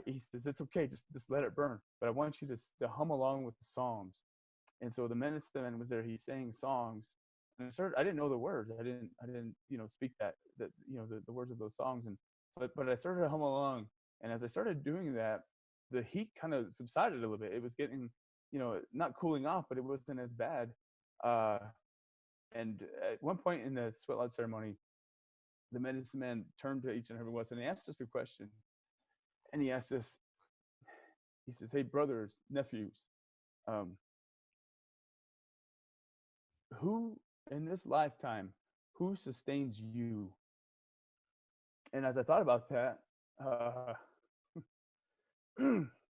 He says, it's okay, just let it burn. But I want you to hum along with the songs. And so the minister man was there. He sang songs, and I didn't know the words. I didn't, speak the words of those songs. And so, but I started to hum along. And as I started doing that, the heat kind of subsided a little bit. It was getting, not cooling off, but it wasn't as bad. And at one point in the sweat lodge ceremony, the medicine man turned to each and every one of us and he asked us a question. And he asked us, he says, hey, brothers, nephews, who in this lifetime, who sustains you? And as I thought about that,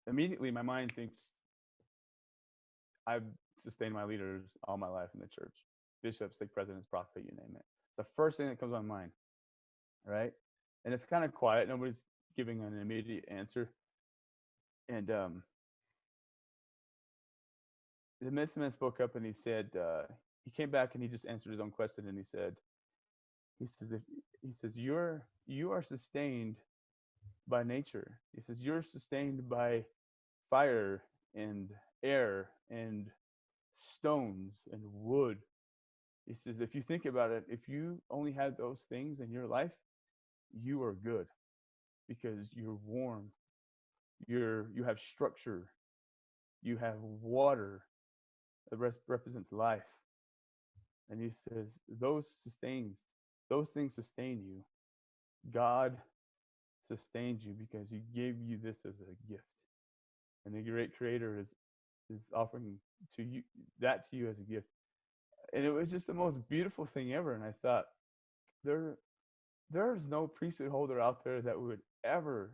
immediately my mind thinks, I've sustained my leaders all my life in the church. Bishops, stake presidents, prophet, you name it. It's the first thing that comes on my mind, right? And it's kind of quiet. Nobody's giving an immediate answer. And the medicine man spoke up and he said, he came back and he just answered his own question. And he says, you are sustained by nature. He says, you're sustained by fire and air and stones and wood. He says, if you think about it, if you only had those things in your life, you are good because you're warm. You have structure. You have water. The rest represents life. And he says, those things sustain you. God sustains you because he gave you this as a gift. And the great creator is offering to you as a gift. And it was just the most beautiful thing ever. And I thought, there's no priesthood holder out there that would ever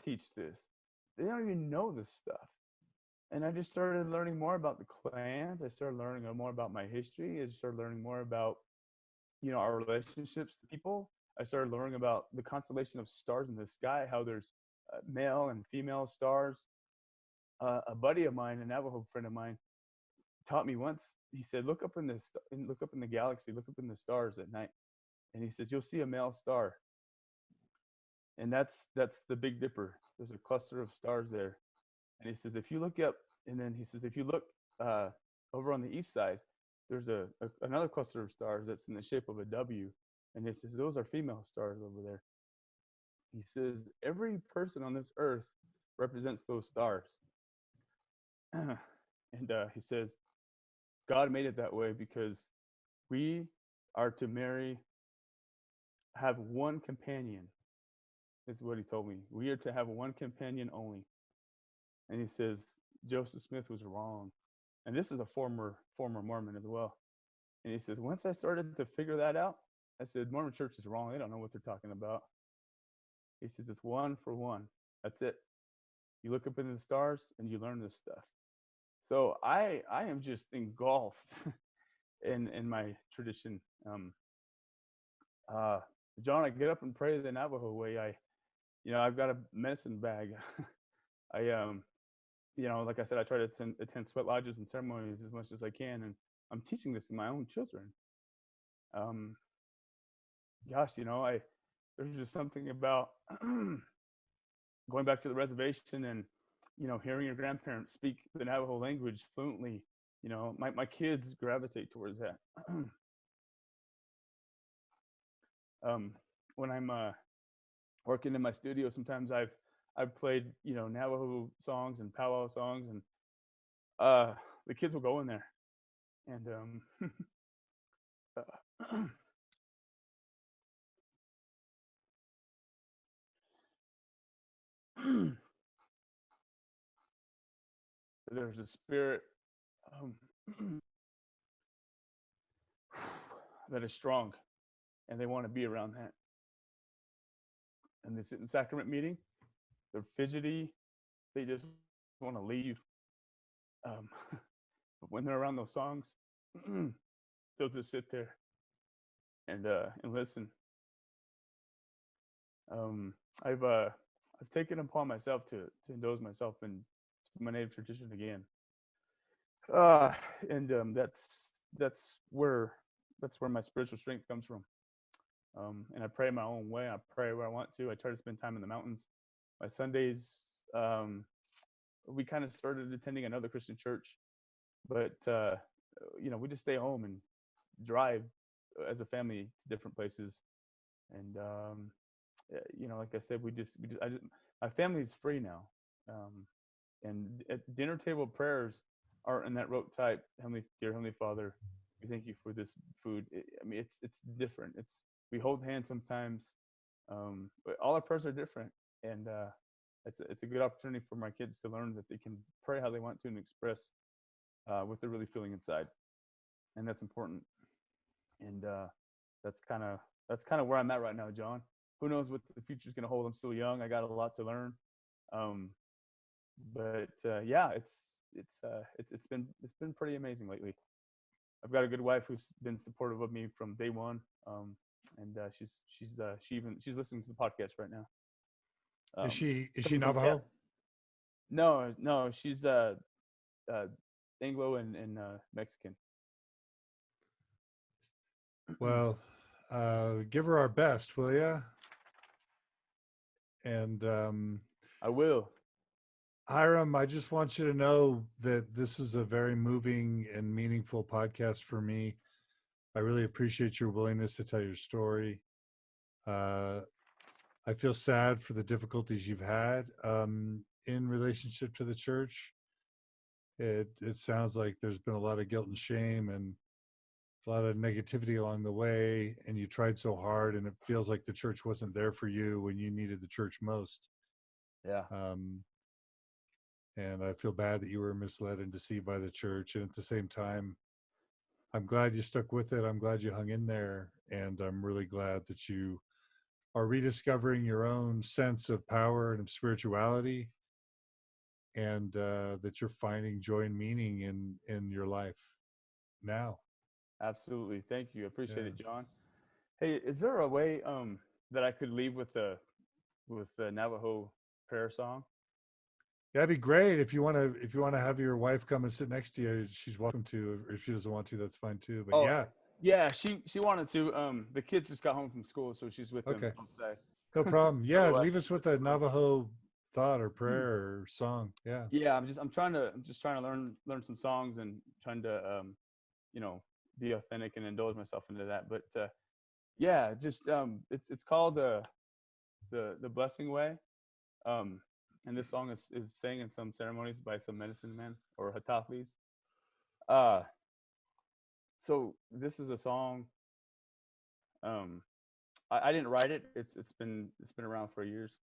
teach this. They don't even know this stuff. And I just started learning more about the clans. I started learning more about my history. I started learning more about, our relationships to people. I started learning about the constellation of stars in the sky, how there's male and female stars. A buddy of mine, a Navajo friend of mine, taught me once. He said, look up in the galaxy, look up in the stars at night. And he says, you'll see a male star. And that's the Big Dipper. There's a cluster of stars there. And he says, if you look up, and then he says, if you look over on the east side, there's another cluster of stars that's in the shape of a W. And he says, those are female stars over there. He says, every person on this earth represents those stars. And he says, God made it that way because we are to have one companion. Is what he told me. We are to have one companion only. And he says, Joseph Smith was wrong. And this is a former Mormon as well. And he says, once I started to figure that out, I said, Mormon church is wrong. They don't know what they're talking about. He says, it's one for one. That's it. You look up into the stars and you learn this stuff. So I am just engulfed in my tradition. John, I get up and pray the Navajo way. I've got a medicine bag. Like I said, I try to attend sweat lodges and ceremonies as much as I can, and I'm teaching this to my own children. There's just something about going back to the reservation and, hearing your grandparents speak the Navajo language fluently. My kids gravitate towards that. When I'm working in my studio, sometimes I've played, Navajo songs and powwow songs, and the kids will go in there, and there's a spirit that is strong, and they want to be around that. And they sit in sacrament meeting, they're fidgety, they just want to leave. But when they're around those songs, they'll just sit there and listen. I've taken upon myself to indulge myself in my native tradition again. And that's where that's where my spiritual strength comes from. And I pray my own way. I pray where I want to. I try to spend time in the mountains. My Sundays, we kind of started attending another Christian church, but we just stay home and drive as a family to different places. And like I said, my family's free now. And at dinner table prayers aren't in that rote type. Dear Heavenly Father, we thank you for this food. It's different. We hold hands sometimes. But all our prayers are different, and it's a good opportunity for my kids to learn that they can pray how they want to and express what they're really feeling inside, and that's important. And that's kind of where I'm at right now, John. Who knows what the future's going to hold? I'm still young. I got a lot to learn. But it's been pretty amazing lately. I've got a good wife who's been supportive of me from day one. And she's listening to the podcast right now. Is she Navajo? No, she's Anglo and Mexican. Well, give her our best, will you? And I will. Hyrum, I just want you to know that this is a very moving and meaningful podcast for me. I really appreciate your willingness to tell your story. I feel sad for the difficulties you've had in relationship to the church. It sounds like there's been a lot of guilt and shame and a lot of negativity along the way, and you tried so hard, and it feels like the church wasn't there for you when you needed the church most. Yeah. And I feel bad that you were misled and deceived by the church. And at the same time, I'm glad you stuck with it. I'm glad you hung in there. And I'm really glad that you are rediscovering your own sense of power and of spirituality, and that you're finding joy and meaning in your life now. Absolutely. Thank you. I appreciate it, John. Hey, is there a way that I could leave with the Navajo prayer song? That'd be great. If you want to have your wife come and sit next to you, she's welcome to. If she doesn't want to, that's fine too. But yeah, she wanted to. The kids just got home from school, so she's with them. No problem. Yeah, leave us with a Navajo thought or prayer or song. Yeah. Yeah, I'm just trying to learn some songs and trying to be authentic and indulge myself into that. But it's called the Blessing Way. And this song is sang in some ceremonies by some medicine men or Hataflis. So this is a song. I didn't write it. It's been around for years,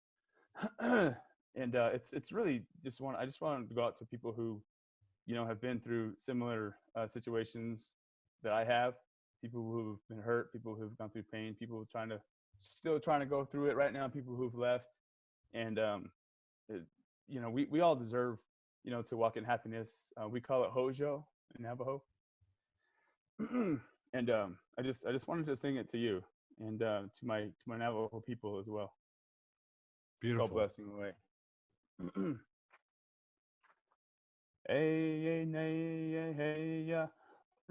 and it's really I just wanted to go out to people who, have been through similar situations that I have. People who've been hurt, people who've gone through pain, people still trying to go through it right now. People who've left, and we all deserve, to walk in happiness. We call it Hojo in Navajo. And I just wanted to sing it to you and to my Navajo people as well. Beautiful. It's called Blessing Away. Hey, nay, hey, ya.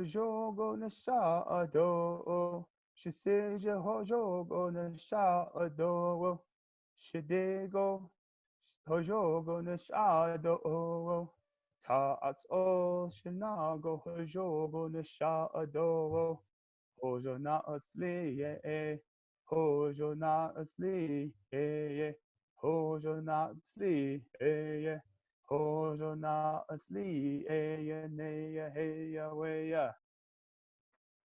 Jogo na sha ado. She says, Jogo na sha ado. She go. Hojogo na sha ado. Ta'ats o shinago hojogo na sha ado. Hojo na asli, hojo na asli, hojo na asli, hojo na asli, neya heya weya.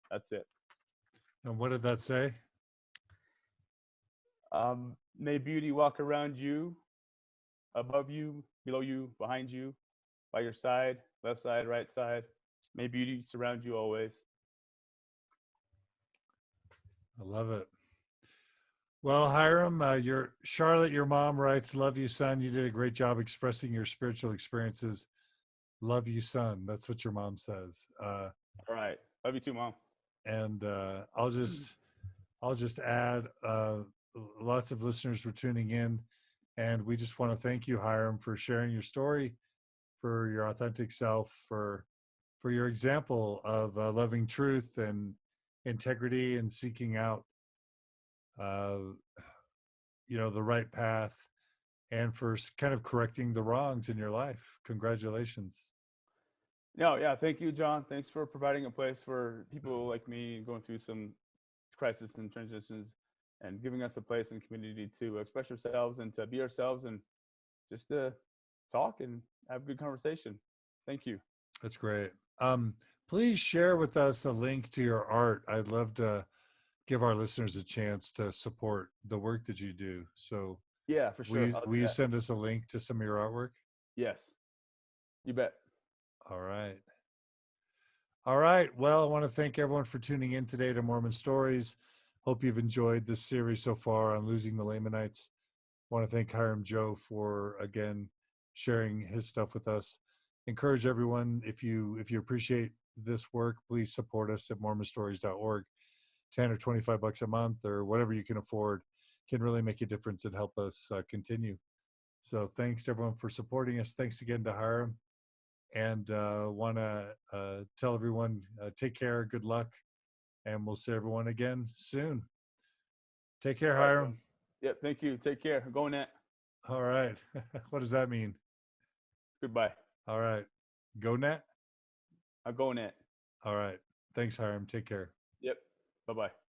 That's it. And what did that say? May beauty walk around you, above you, below you, behind you, by your side, left side, right side. May beauty surround you always. I love it. Well, Hyrum, Charlotte, your mom writes, "Love you, son. You did a great job expressing your spiritual experiences. Love you, son." That's what your mom says. All right. Love you too, Mom. And I'll just add, lots of listeners were tuning in, and we just want to thank you, Hyrum, for sharing your story, for your authentic self, for your example of loving truth and integrity and seeking out, uh, the right path, and for kind of correcting the wrongs in your life. Congratulations. No, yeah, thank you, John. Thanks for providing a place for people like me going through some crisis and transitions, and giving us a place and community to express ourselves and to be ourselves, and just to talk and have good conversation. Thank you. That's great. Please share with us a link to your art. I'd love to give our listeners a chance to support the work that you do. So Yeah, for will sure. you, I'll will do you that. send us a link to some of your artwork? Yes, you bet. All right. All right. Well, I want to thank everyone for tuning in today to Mormon Stories. Hope you've enjoyed this series so far on losing the Lamanites. I want to thank Hyrum Joe for, again, sharing his stuff with us. Encourage everyone, if you appreciate this work, please support us at mormonstories.org. 10 or 25 bucks a month or whatever you can afford can really make a difference and help us continue. So thanks to everyone for supporting us. Thanks again to Hyrum. And want to tell everyone, take care, good luck, and we'll see everyone again soon. Take care, All right, Hyrum. John. Yep, thank you. Take care. Go net. All right. What does that mean? Goodbye. All right. Go net. I'll go net. All right. Thanks, Hyrum. Take care. Yep. Bye-bye.